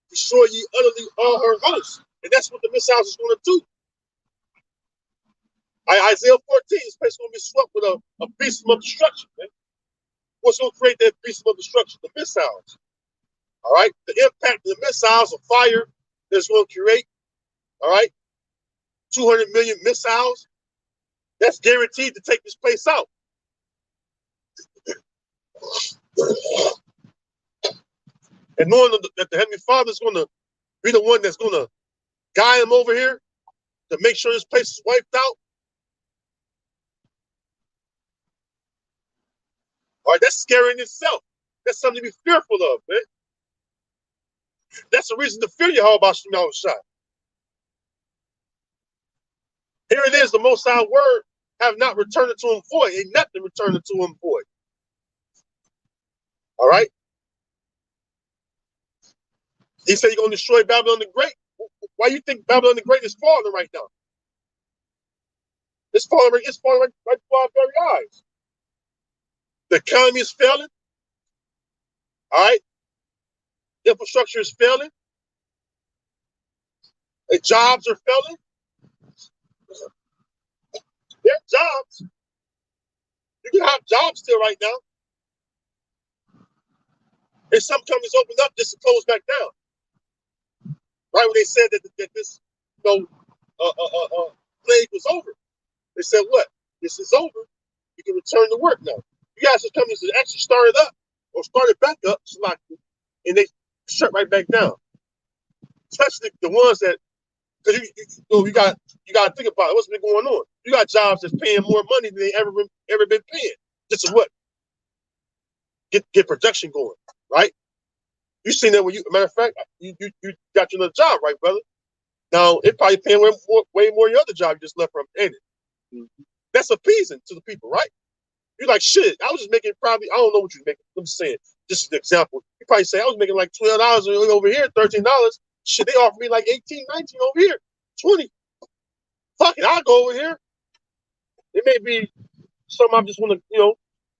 Speaker 1: destroy ye utterly all her hosts. And that's what the missiles is going to do. Isaiah 14, this place is going to be swept with a beast of destruction, man. What's going to create that beast of destruction? The missiles. All right? The impact of the missiles of fire that's going to create, all right, 200 million missiles. That's guaranteed to take this place out. And knowing that the Heavenly Father is going to be the one that's going to guide him over here to make sure this place is wiped out. All right, that's scary in itself. That's something to be fearful of, man. That's a reason to fear Yahweh Shem Yahushua. Here it is, the Most High word have not returned it to him void. Ain't nothing returned it to him void. All right? He said he's going to destroy Babylon the Great. Why do you think Babylon the Great is falling right now? It's falling right before our very eyes. The economy is failing. All right? Infrastructure is failing. The jobs are failing. There are jobs. You can have jobs still right now. And some companies opened up just to close back down. Right when they said that this plague was over. They said, what? This is over. You can return to work now. You guys, some companies that actually started up or started back up, and they shut right back down. Especially the ones that, because you got to think about it. What's been going on? You got jobs that's paying more money than they ever been paying. This is what get production going, right? You seen that when matter of fact, you got your other job, right, brother? Now it probably paying way more your other job you just left from, ain't it? Mm-hmm. That's appeasing to the people, right? You're like, shit, I was just making probably, I don't know what you're making. I'm just saying, just an example. You probably say I was making like $12 over here, $13. Shit, they offered me like 18, 19 over here, 20. Fuck it, I'll go over here. It may be something I just want to,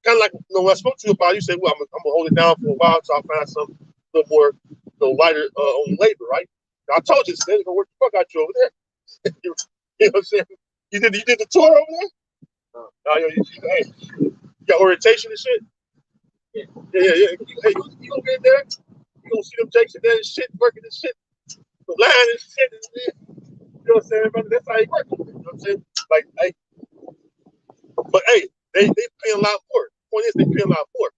Speaker 1: kind of like what I spoke to you about. You said, well, I'm gonna hold it down for a while until I find something a little more, lighter on labor, right? I told you, they're gonna work the fuck out you over there. You know what I'm saying? You did the tour over there? Hey, you got orientation and shit? Yeah. Hey, you gonna get there? You gonna see them Jakes in there and shit, working and shit, the line and shit. You know what I'm saying? That's how you work. You know what I'm saying? Like, hey, but hey, they pay a lot more. The point is, they pay a lot more.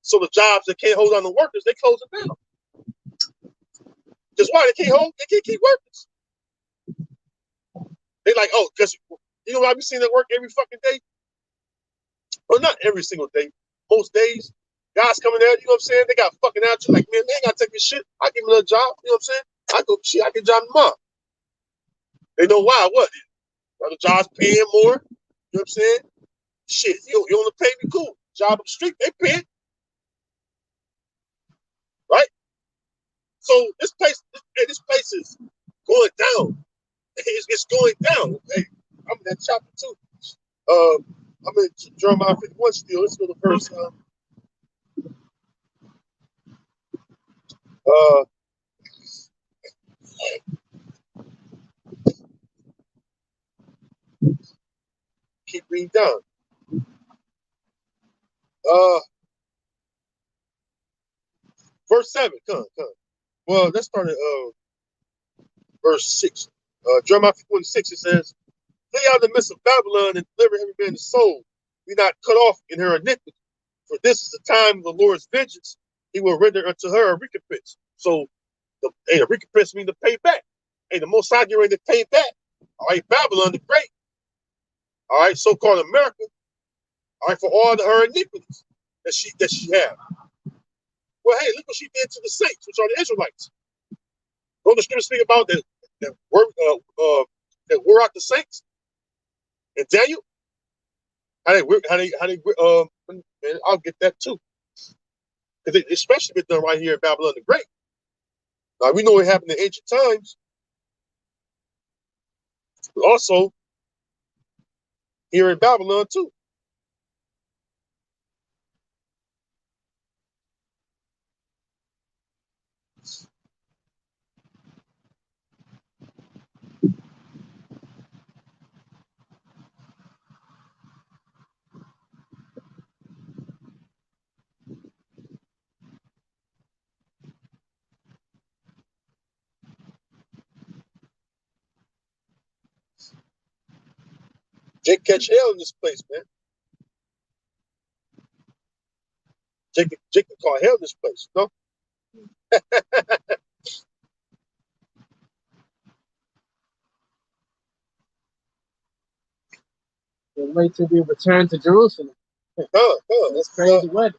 Speaker 1: So the jobs that can't hold on the workers, they close it down. Just why they can't keep workers. They like, oh, because I be seeing that work every fucking day. Well, not every single day. Most days, guys coming out, you know what I'm saying? They got fucking out. You're like, man, they ain't gotta take this shit. I give them another job. You know what I'm saying? I get a job tomorrow. They know why. What? The job's paying more. You know what I'm saying? Shit, you want to pay me? Cool. Job up the street, they pay it. Right? So this place is going down. It's going down. Hey, I'm in that chapter too. I'm in Jeremiah 51 still. Let's go to verse. Keep reading down. Verse 7. Come. Well, let's start at verse 6. Jeremiah 46, it says, flee out of the midst of Babylon and deliver every man his soul. Be not cut off in her iniquity. For this is the time of the Lord's vengeance. He will render unto her a recompense. So, the recompense means to pay back. Hey, the Most High getting ready to pay back. All right, Babylon the Great. All right, so-called America. All right, for all her iniquities that she had. Well, hey, look what she did to the saints, which are the Israelites. Don't the scriptures speak about that were out the saints and Daniel? And I'll get that too. Because it especially been done right here in Babylon the Great. Now we know what happened in ancient times, but also here in Babylon too. Jake catch hell in this place, man. Jake can call hell in this place, no?
Speaker 2: Wait till we return to Jerusalem. That's crazy weather.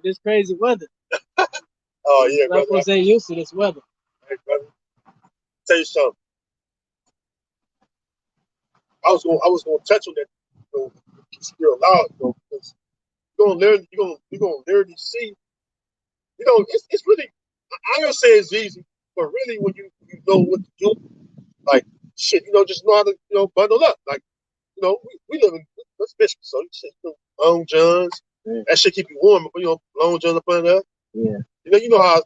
Speaker 2: This crazy weather.
Speaker 1: Oh yeah,
Speaker 2: brother. Locals ain't used to this weather.
Speaker 1: Hey, brother. Tell you something. I was gonna touch on that, still loud, because you're gonna literally see. It's really, I don't say it's easy, but really when you know what to do, like shit, just know how to bundle up. Like, we live in Michigan, so long johns. Yeah. That shit keep you warm, long johns up under there.
Speaker 2: Yeah.
Speaker 1: You know how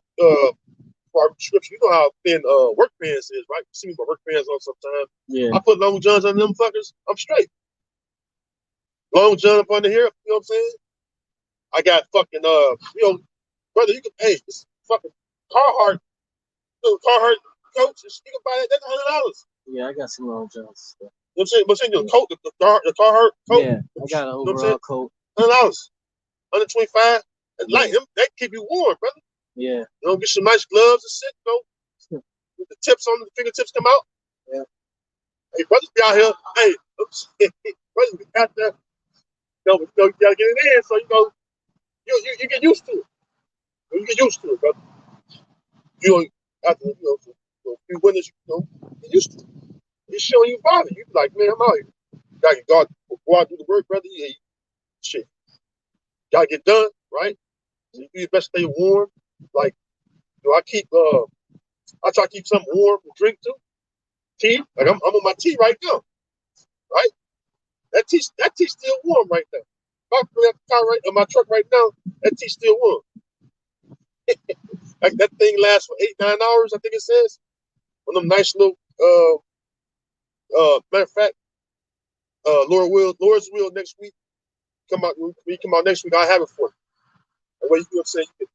Speaker 1: for our prescription, you know how thin work pants is, right? You see me with work pants on sometimes.
Speaker 2: Yeah.
Speaker 1: I put long johns on them fuckers, I'm straight. Long john up under here, you know what I'm saying? I got fucking brother, you can pay this fucking Carhartt coats, you can buy that, that's $100.
Speaker 2: Yeah, I got some long johns.
Speaker 1: You know what I'm saying? What's in your coat, the Carhartt coat?
Speaker 2: Yeah, I got an overall coat.
Speaker 1: $100, $125. Light them, that keep you warm, brother.
Speaker 2: Yeah.
Speaker 1: Get some nice gloves and shit, with the tips on the fingertips come out.
Speaker 2: Yeah.
Speaker 1: Hey, brothers be out here. Hey, brothers be out there. You gotta get it in, so you get used to it. You get used to it, brother. After a few winters, get used to it. It's showing you body. You be like, man, I'm out here. You gotta go out and do the work, brother. Yeah, shit. Gotta get done, right? So you do your best to stay warm. Like, I try to keep something warm to drink too. Tea, like I'm on my tea right now, right? That tea's still warm right now. If I put that car right in my truck right now, that tea's still warm. Like that thing lasts for 8-9 hours, I think it says. One of them nice little matter of fact, Lord's will next week. Come out when you come out next week, I'll have it for you. That way you know what I'm saying, you know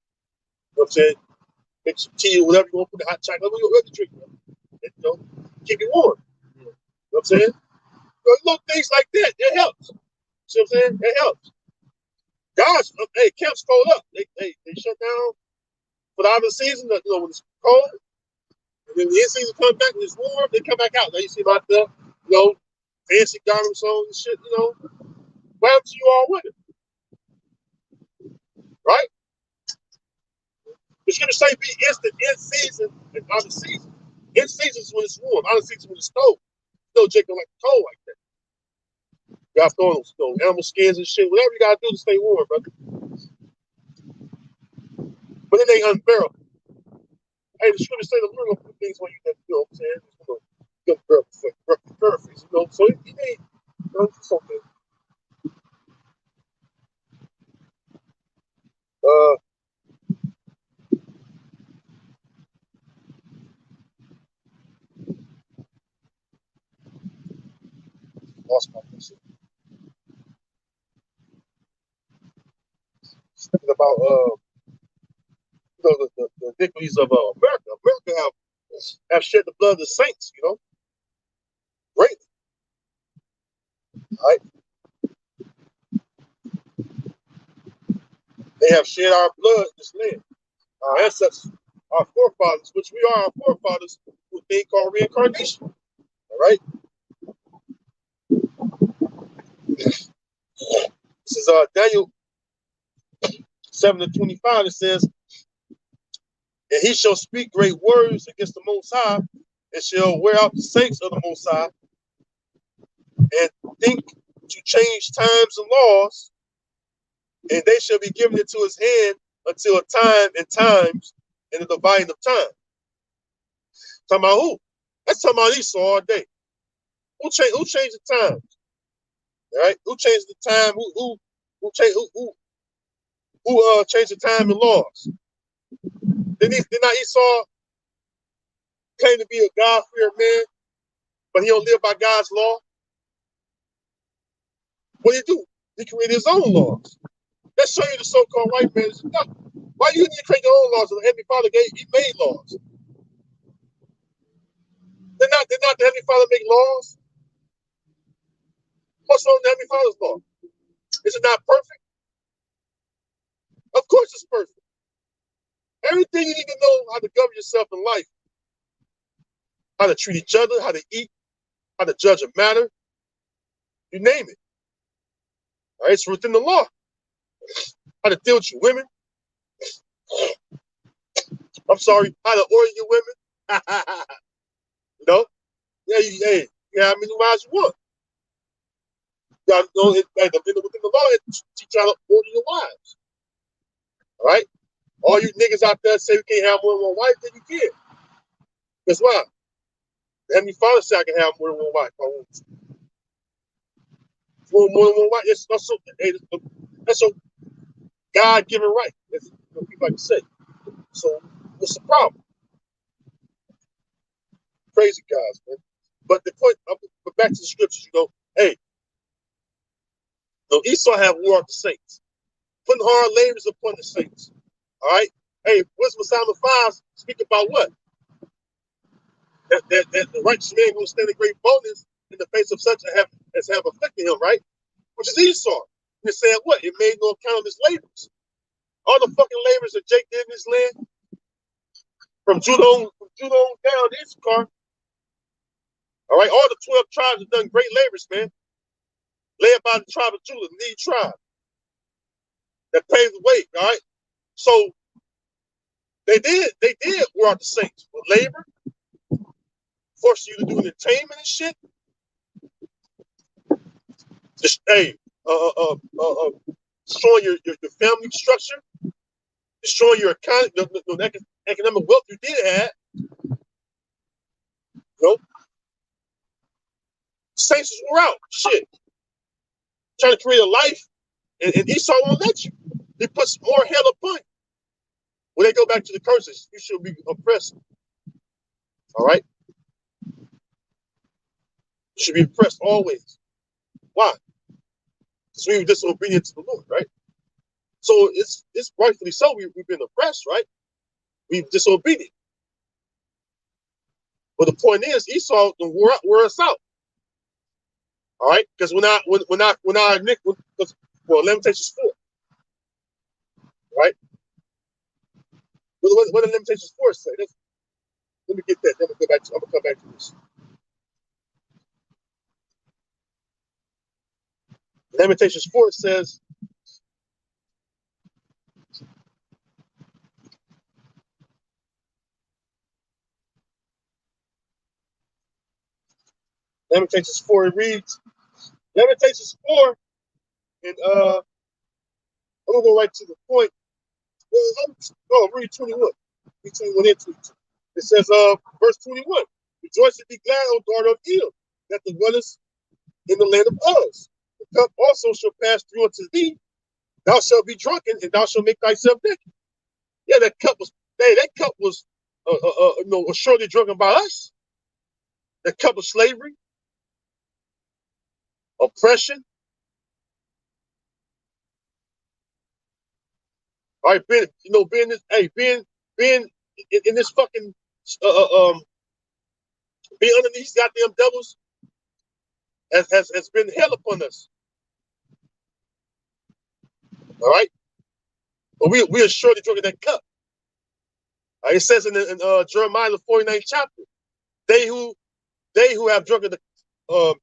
Speaker 1: what I'm saying? Make some tea or whatever you want, put the hot chocolate, whatever you drink, keep it warm. You know what I'm saying? Little things like that, it helps. See what I'm saying? It helps. Gosh, hey, camps fold up. They shut down for the out of the season, when it's cold. And then the in season comes back when it's warm, they come back out. Now you see about the, fancy garments on and shit, What happens to you all winter? Right? The scripture say be instant in season and out of season. In season is when it's warm, out of season when it's cold. Jacob like cold like that. You gotta throw animal skins and shit, whatever you gotta do to stay warm, brother. But it ain't unbearable. Hey, the scripture say the Lord will put things on you that, what I'm saying? Good perfect, so it ain't, it's okay. Lost my question. Speaking about the iniquities of America. America have shed the blood of the saints, greatly. Right? They have shed our blood in this land. Our ancestors, our forefathers, which we are our forefathers, who they call reincarnation. All right. This is Daniel 7:25. It says, "And he shall speak great words against the Most High, and shall wear out the saints of the Most High, and think to change times and laws, and they shall be given into his hand until a time and times and the dividing of time." Talking about who? That's talking about Esau all day. Who changed the times? All right? Who changed the time? Who changed the time and laws? Did not Esau claim to be a God-fearing man, but he don't live by God's law? What did he do? He created his own laws. Let's show you the so-called white man. Why you need to create your own laws? The Heavenly Father he made laws. Did not the Heavenly Father make laws? What's wrong with the Heavenly Father's law? Is it not perfect? Of course it's perfect. Everything you need to know how to govern yourself in life, how to treat each other, how to eat, how to judge a matter, you name it. All right, it's within the law. How to deal with your women. I'm sorry, how to order your women. You know? Yeah, you have how many wives you want. You gotta know within the law, teach you how to order your wives. All right? All you niggas out there say we can't have more than one wife, then you can. Guess why? The Heavenly Father said I can have more than one wife. More than one wife. That's a God-given right. That's what people like to say. So what's the problem? Crazy guys, man. But the point, but back to the scriptures, hey, Esau have war on the saints, putting hard labors upon the saints. All right? Hey, Wisdom of Solomon 5 speak about what? That the righteous man will stand a great bonus in the face of such as have afflicted him, right? Which is Esau. And it said what? It made no account of his labors. All the fucking labors that Jake did in this land, from Judah on down to Issachar. All right, all the 12 tribes have done great labors, man. Led by the tribe of Judah, the lead tribe that paved the way. All right, so they did war out the saints with labor, forcing you to do entertainment and shit. Just destroying your family structure, destroying your economic wealth you did have. Saints were out. Shit. Trying to create a life, and Esau won't let you. He puts more hell upon you. When they go back to the curses, you should be oppressed. All right? You should be oppressed always. Why? Because we were disobedient to the Lord, right? So it's rightfully so. We've been oppressed, right? We've disobedient. But the point is, Esau wore us out. All right, because Lamentations 4, right? What did Lamentations 4 say? Let me get that. Then I'm gonna come back to this. Lamentations 4 says, Lamentations 4, it reads, Lamentations 4, and I'm gonna go right to the point. Read 21. Read 21 and 22. It says, verse 21, rejoice and be glad, O daughter of Edom, that the dwellest in the land of Uz. The cup also shall pass through unto thee. Thou shalt be drunken, and thou shalt make thyself naked. Yeah, that cup was surely drunken by us. The cup of slavery, oppression. All right, being in this fucking being under these goddamn devils has been hell upon us. All right, But we are surely drinking that cup. It says in Jeremiah the 49th chapter, they who have drunken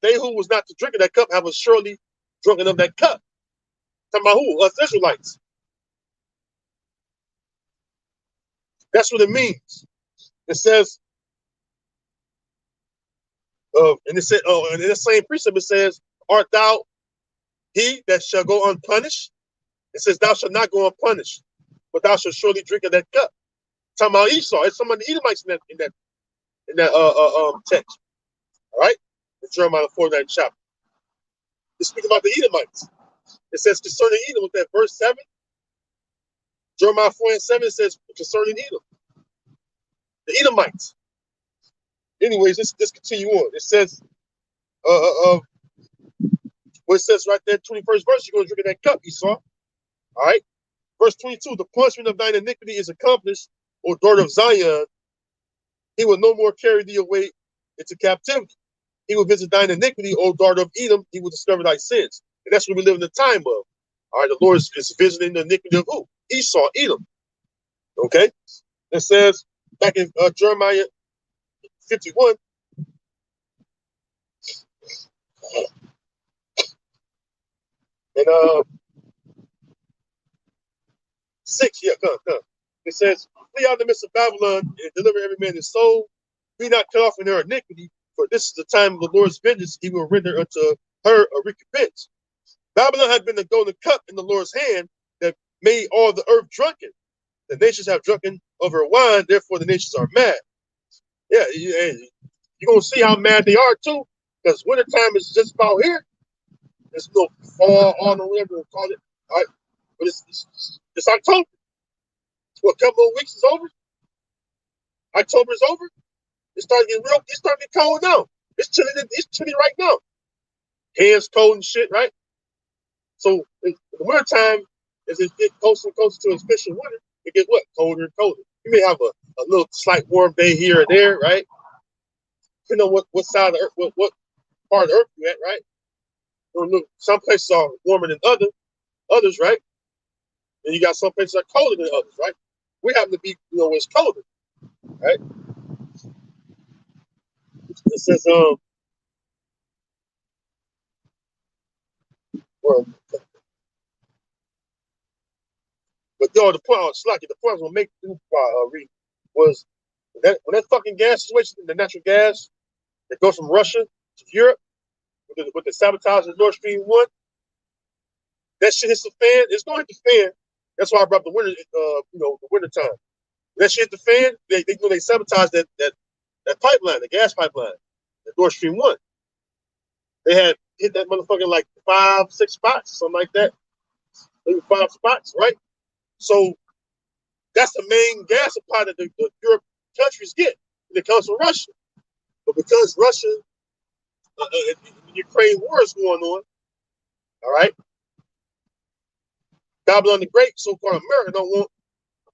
Speaker 1: they who was not to drink of that cup have surely drunken of that cup. Talking about who? Us Israelites. That's what it means. It says, and it said, and in the same precept it says, art thou he that shall go unpunished? It says, thou shalt not go unpunished, but thou shalt surely drink of that cup. Talking about Esau. It's some of the Edomites in that text. All right? It's Jeremiah 49th chapter. It's speaking about the Edomites. It says concerning Edom with that verse 7. Jeremiah 4:7 says concerning Edom. The Edomites. Anyways, let's continue on. It says, what it says right there, 21st verse, you're going to drink that cup, Esau. All right? Verse 22, the punishment of thine iniquity is accomplished, O daughter of Zion. He will no more carry thee away into captivity. He will visit thine iniquity, O daughter of Edom. He will discover thy sins. And that's what we live in the time of. All right, the Lord is visiting the iniquity of who? Esau, Edom. Okay? It says back in Jeremiah 51. And 6, yeah, come. It says, flee out of the midst of Babylon and deliver every man his soul. Be not cut off in her iniquity, for this is the time of the Lord's vengeance. He will render unto her a recompense. Babylon had been the golden cup in the Lord's hand that made all the earth drunken. The nations have drunken of her wine, therefore the nations are mad. Yeah, you're going to see how mad they are too, because wintertime is just about here. There's no fall on or whatever we call it. All right, but it's October. What, a couple of weeks is over? October is over. It's starting to get cold now. It's chilly right now. Hands cold and shit, right? So in the wintertime, as it gets closer and closer to its official winter, it gets what? Colder and colder. You may have a little slight warm day here and there, right? Depending on what side of the earth, what part of the earth you're at, right? Some places are warmer than others, right? And you got some places that are colder than others, right? We happen to be, where it's colder, right? It says, well, but the point I was gonna make read was when that fucking gas situation, the natural gas that goes from Russia to Europe with the sabotage of Nord Stream 1, that shit hits the fan. It's gonna hit the fan. That's why I brought the winter, the winter time. That shit hit the fan. They sabotaged that pipeline, the gas pipeline, the Nord Stream 1. They had hit that motherfucker like 5, 6 spots, something like that. Maybe 5 spots, right? So that's the main gas supply that the Europe countries get. And it comes from Russia. But because Russia, the Ukraine war is going on, all right, Babylon the Great, so-called America, don't want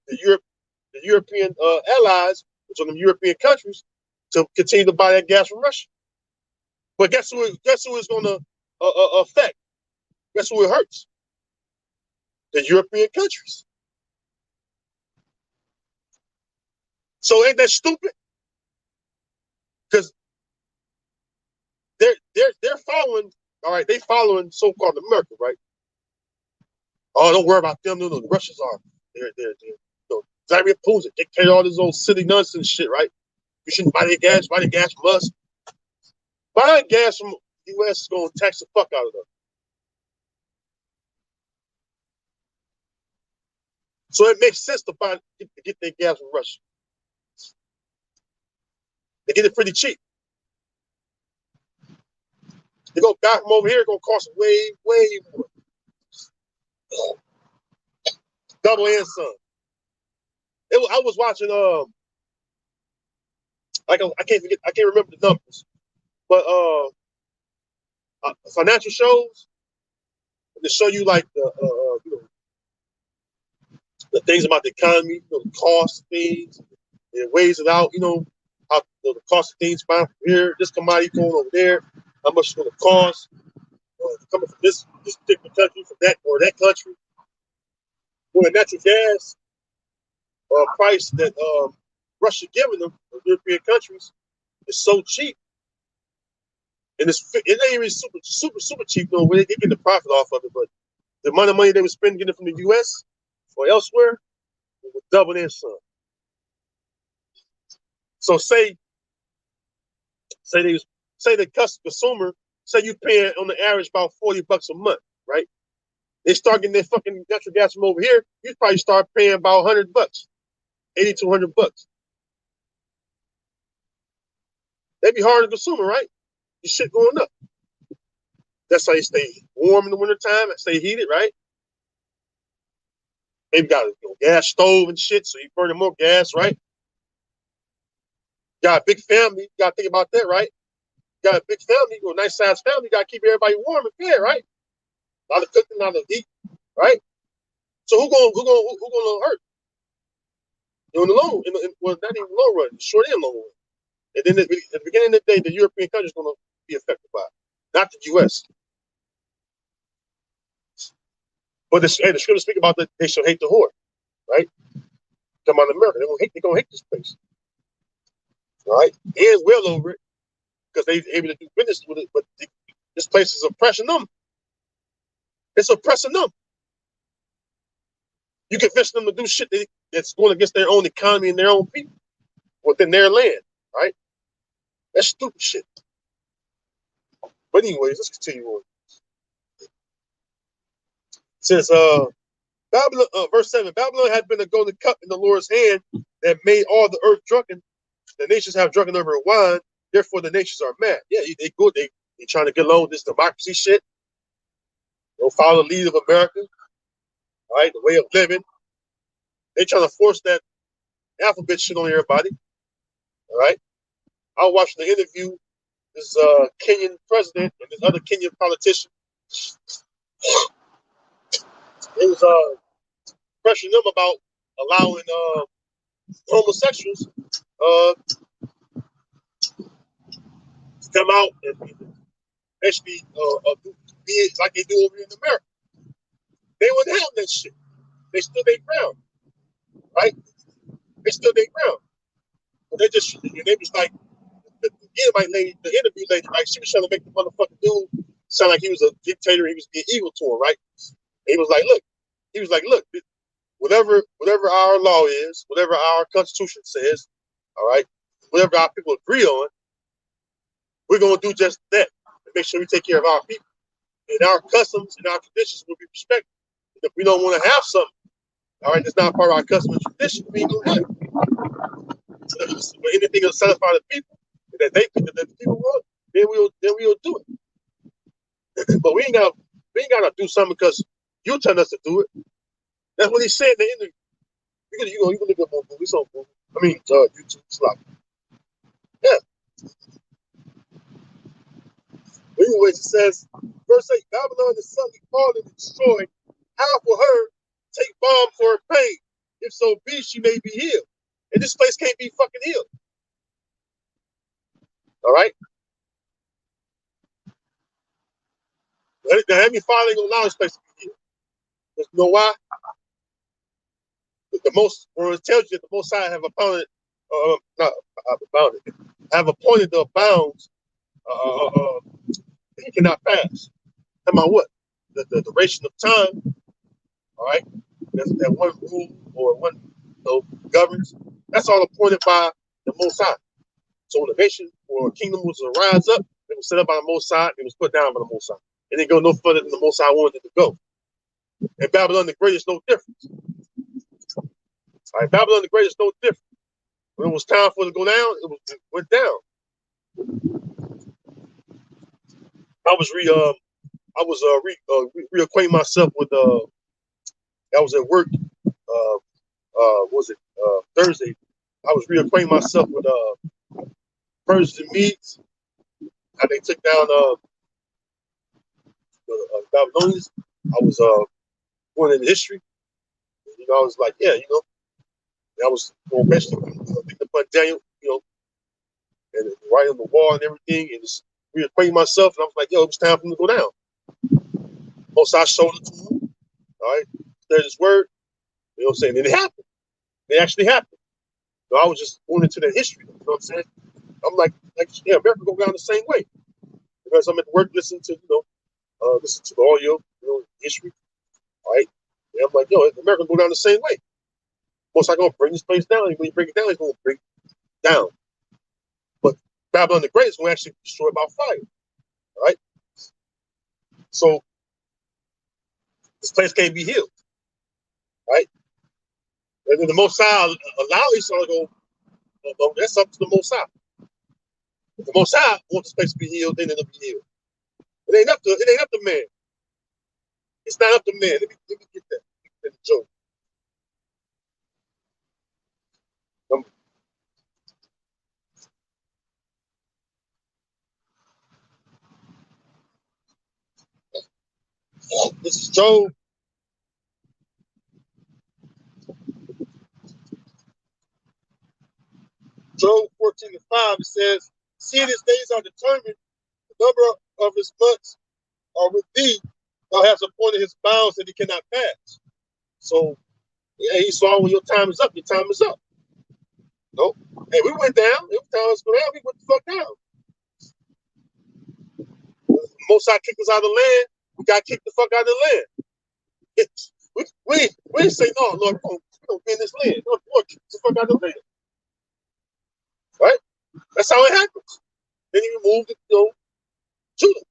Speaker 1: the European allies, which are the European countries, to continue to buy that gas from Russia. But guess who it's going to affect? Guess who it hurts? The European countries. So ain't that stupid? Because they're following, all right, they following so-called America, right? Oh, don't worry about them. No, the Russians are. They're Vladimir Putin dictate all this old silly nonsense shit, right? You shouldn't buy their gas from us. Buying gas from the U.S. is going to tax the fuck out of them. So it makes sense to get their gas from Russia. They get it pretty cheap. They go back from over here, it's going to cost way, way more. Double and some. I was watching I can't remember the numbers, but financial shows to show you like the things about the economy, the cost of things, and weighs it out. How the cost of things buying from here, this commodity going over there, how much it's going to cost coming from this particular country, from that or that country. the natural gas price that Russia giving them, the European countries, is so cheap. And it ain't even super cheap though. They get the profit off of it, but the amount of money they were spending getting it from the U.S. or elsewhere would double their some. So say the consumer, say you paying on the average about $40 a month, right? They start getting their fucking natural gas from over here, you probably start paying about $100, $80 to $100. They be hard to consumer, right? The shit going up. That's how you stay warm in the wintertime and stay heated, right? Maybe got a gas stove and shit, so you burning more gas, right? Got a big family, you gotta think about that, right? Got a big family, a nice sized family, you gotta keep everybody warm and fed, right? A lot of cooking, a lot of heat, right? So who gonna hurt? In the long, well, not even long run, short and long run. And then at the beginning of the day, the European countries gonna be affected by it, not the U.S. But the scriptures speak about that they shall hate the whore, right? Come on, America, they're gonna hate this place, right? And well over it because they're able to do business with it, but this place is oppressing them. It's oppressing them. You convince them to do shit that's going against their own economy and their own people within their land, right? That's stupid shit. But anyways, let's continue on. It says, Babylon, verse 7, Babylon had been a golden cup in the Lord's hand that made all the earth drunken. The nations have drunken over wine, therefore the nations are mad. Yeah, they good. They trying to get along with this democracy shit. They'll follow the lead of America, right? The way of living. They trying to force that alphabet shit on everybody. All right. I was watching the interview, this Kenyan president and this other Kenyan politician. It was pressuring them about allowing homosexuals to come out and actually be like they do over in America. They wouldn't have that shit. They stood their ground, right? They stood their ground. But they was like, the interview lady, like she was trying to make the motherfucking dude sound like he was a dictator. He was being evil to him, right? And he was like, look, whatever our law is, whatever our constitution says, all right, whatever our people agree on, we're gonna do just that and make sure we take care of our people. And our customs and our traditions will be respected. And if we don't want to have something, all right, that's not part of our custom and tradition, we ain't gonna have it. But anything to satisfy the people that the people want, then we'll do it. But we ain't gotta do something because you tell us to do it. That's what he said in the interview. You can look up on movies on Google. I mean, YouTube. Slot. Yeah. But anyways, it says, verse 8, Babylon is suddenly fallen and destroyed. How for her take balm for her pain? If so be, she may be healed. And this place can't be fucking healed. All right? The Heavenly Father ain't gonna allow this place to be healed. You know why? Where it tells you that the Most High have appointed the bounds that he cannot pass. Am I what? The duration of time, all right? That one rule or one governs. That's all appointed by the Most High. So when a nation or a kingdom was to rise up, it was set up by the Most High, it was put down by the Most High. It didn't go no further than the Most High wanted it to go. And Babylon the Great is no different. All right, Babylon the Great is no different. When it was time for it to go down, it went down. I was reacquainting myself with I was at work Thursday. I was reacquainting myself with Persians and Medes, how they took down the Babylonians. I was going into history. I was like, yeah, I was going basically thinking about Daniel, and right on the wall and everything, and just reacquainting myself. And I was like, yo, it was time for him to go down. Most I showed it to him. All right, there's his word. You know what I'm saying? And it happened. It actually happened. So I was just going into the history. You know what I'm saying? I'm like, yeah, America go down the same way. Because I'm at work listening to, listen to the audio, history. All right. And I'm like, America go down the same way. Most I gonna bring this place down. And when you bring it down, it's gonna break down. But Babylon the Great is gonna actually destroy by fire. All right. So this place can't be healed. Right? And then the Most High allow Esau to go, that's up to the Most High. If the Most High wants this place to be healed, then it'll be healed. It ain't up to man. It's not up to man. Let me get that. Let me joke. This is Job. Job 14:5. It says, "Seeing his days are determined, the number of his months are with thee. Thou hast appointed his bounds that he cannot pass." So, yeah, he saw when your time is up. Your time is up. No, hey, we went down. Every time us go down, we went the fuck down. Most High kicked us out of the land. We got kicked the fuck out of the land. We didn't say, no, Lord, we don't be in this land. No, Lord, kick the fuck out of the land. Right? That's how it happens. Then he removed Judah.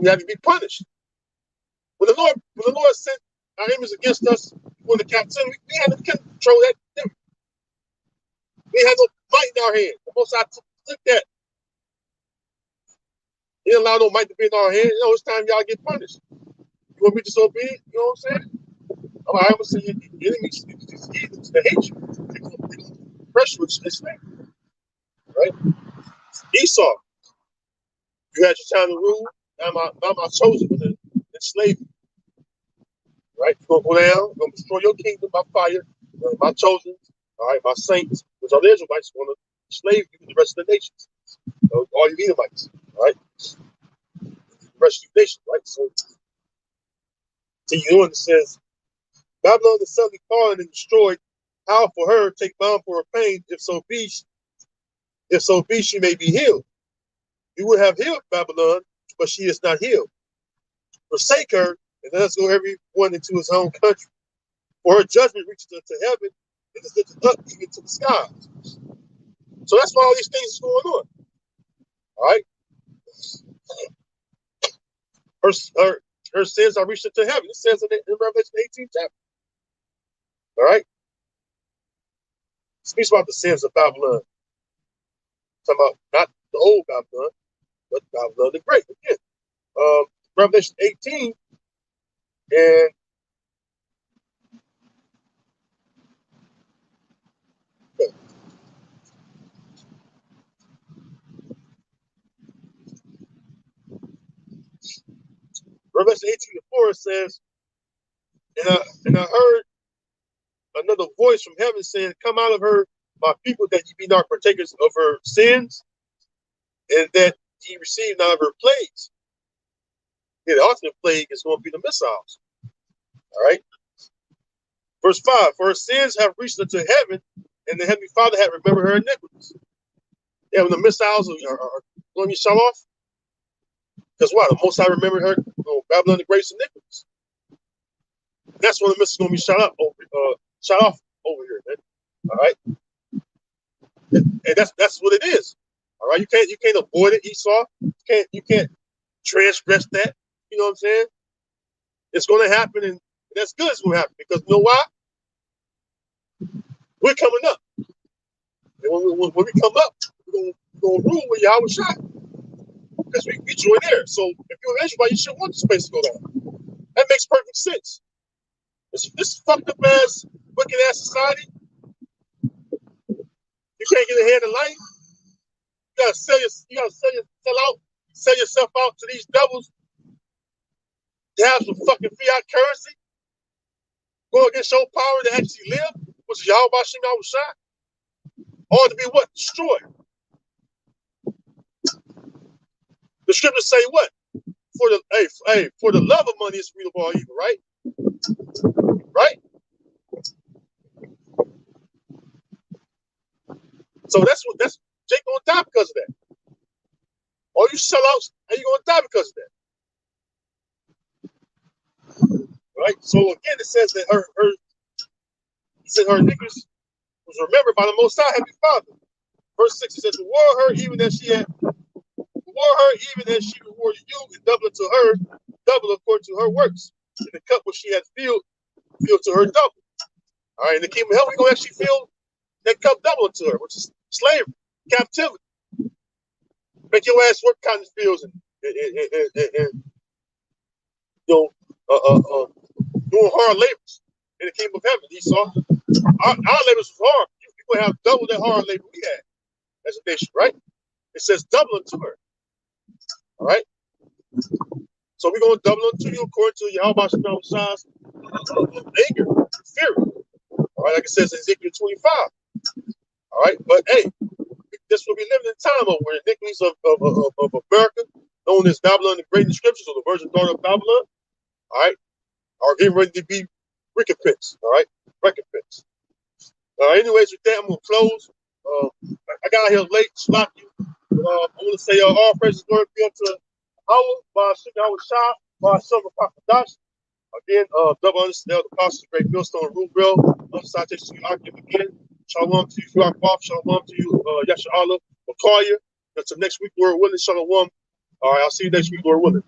Speaker 1: We had to be punished. When the Lord sent our enemies against us for the captivity, we had to control that. We had no might in our hand. The Most High took that. He didn't allow no might to be in our hand. It's time y'all get punished. You want to be disobedient? You know what I'm saying? I'm going to say your enemies, these heathens, they hate you. They're going to pressure you. It's thing. Right? Esau, you had your time to rule. Now my chosen for the enslavement. Right? You're going to go down. You're going to destroy your kingdom by fire. My chosen, all right, my saints, which are the Israelites, going to enslave you to the rest of the nations. All you Edomites, all right? The rest of the nations, right? So, it says, Babylon is suddenly fallen and destroyed. How for her take bound for her pain, if so be she may be healed. You would have healed Babylon, but she is not healed. Forsake her, and let us go every one into his own country. For her judgment reaches unto heaven, and is lifted up even to the skies. So that's why all these things is going on. All right. Her sins are reached into heaven. It says in Revelation 18 chapter. All right. It speaks about the sins of Babylon. Talking about not the old Babylon, but Babylon the Great. Again, Revelation 18 and Revelation 18:4 says, and I heard another voice from heaven saying, "Come out of her, my people, that ye be not partakers of her sins, and that ye receive none of her plagues." Yeah, the ultimate plague is going to be the missiles. All right. Verse 5, for her sins have reached unto heaven, and the heavenly Father had remembered her iniquities. Yeah, when the missiles are going to be shut off, because what? The Most High remembered her, Babylon the Great's iniquities. That's when the missiles going to be shut off over here, man. All right. And that's what it is. All right. You can't avoid it, Esau. You can't transgress that. You know what I'm saying? It's going to happen, and that's good. It's going to happen because you know why? We're coming up. And when we come up, we're going to rule with Yahweh Shai. Because we join there. So if you're an Israelite, you shouldn't want the space to go down. That makes perfect sense. This fucked up ass, wicked ass society. You can't get ahead in life. You gotta sell yourself out to these devils to have some fucking fiat currency. Go against your power to actually live, which is Yahweh Shem Yahweh Shai. Or to be what? Destroyed. The scriptures say what? For the love of money is the root of all evil, right? Right? So that's Jake gonna die because of that. All you sellouts, how you gonna die because of that? Right? So again, it says that her iniquities was remembered by the Most High Heavenly Father. Verse 6, it says, reward her even as she rewarded you, and double it to her, double according to her works. And the cup which she had filled to her double. All right, in the kingdom of heaven, we're gonna actually fill that cup double to her, which is slavery, captivity. Make your ass work kind of fields and doing hard labors in the kingdom of heaven. Esau, our labors was hard. You're gonna have double that hard labor we had as a nation, right? It says double unto her. All right. So we're gonna double unto you according to Yahweh Shem Shai's anger, fury. All right, like it says in Ezekiel 25. All right, but hey, this will be living in time of where the iniquities of America, known as Babylon, the great in the scriptures, or the virgin daughter of Babylon, all right, are getting ready to be recompensed. All right, recompense. Anyways, with that, I'm gonna close. I got here late, slap you. I want to say all praises glory be unto Allah, by Shah, by Silver Dash. Again, double understand the apostles, great millstone, rule grill. Citation to you, Akim again. Shalom to you, Fuak Waf. Shalom to you, Yasha Allah, Makalia. Until next week, Lord willing. Shalom. All right, I'll see you next week, Lord willing.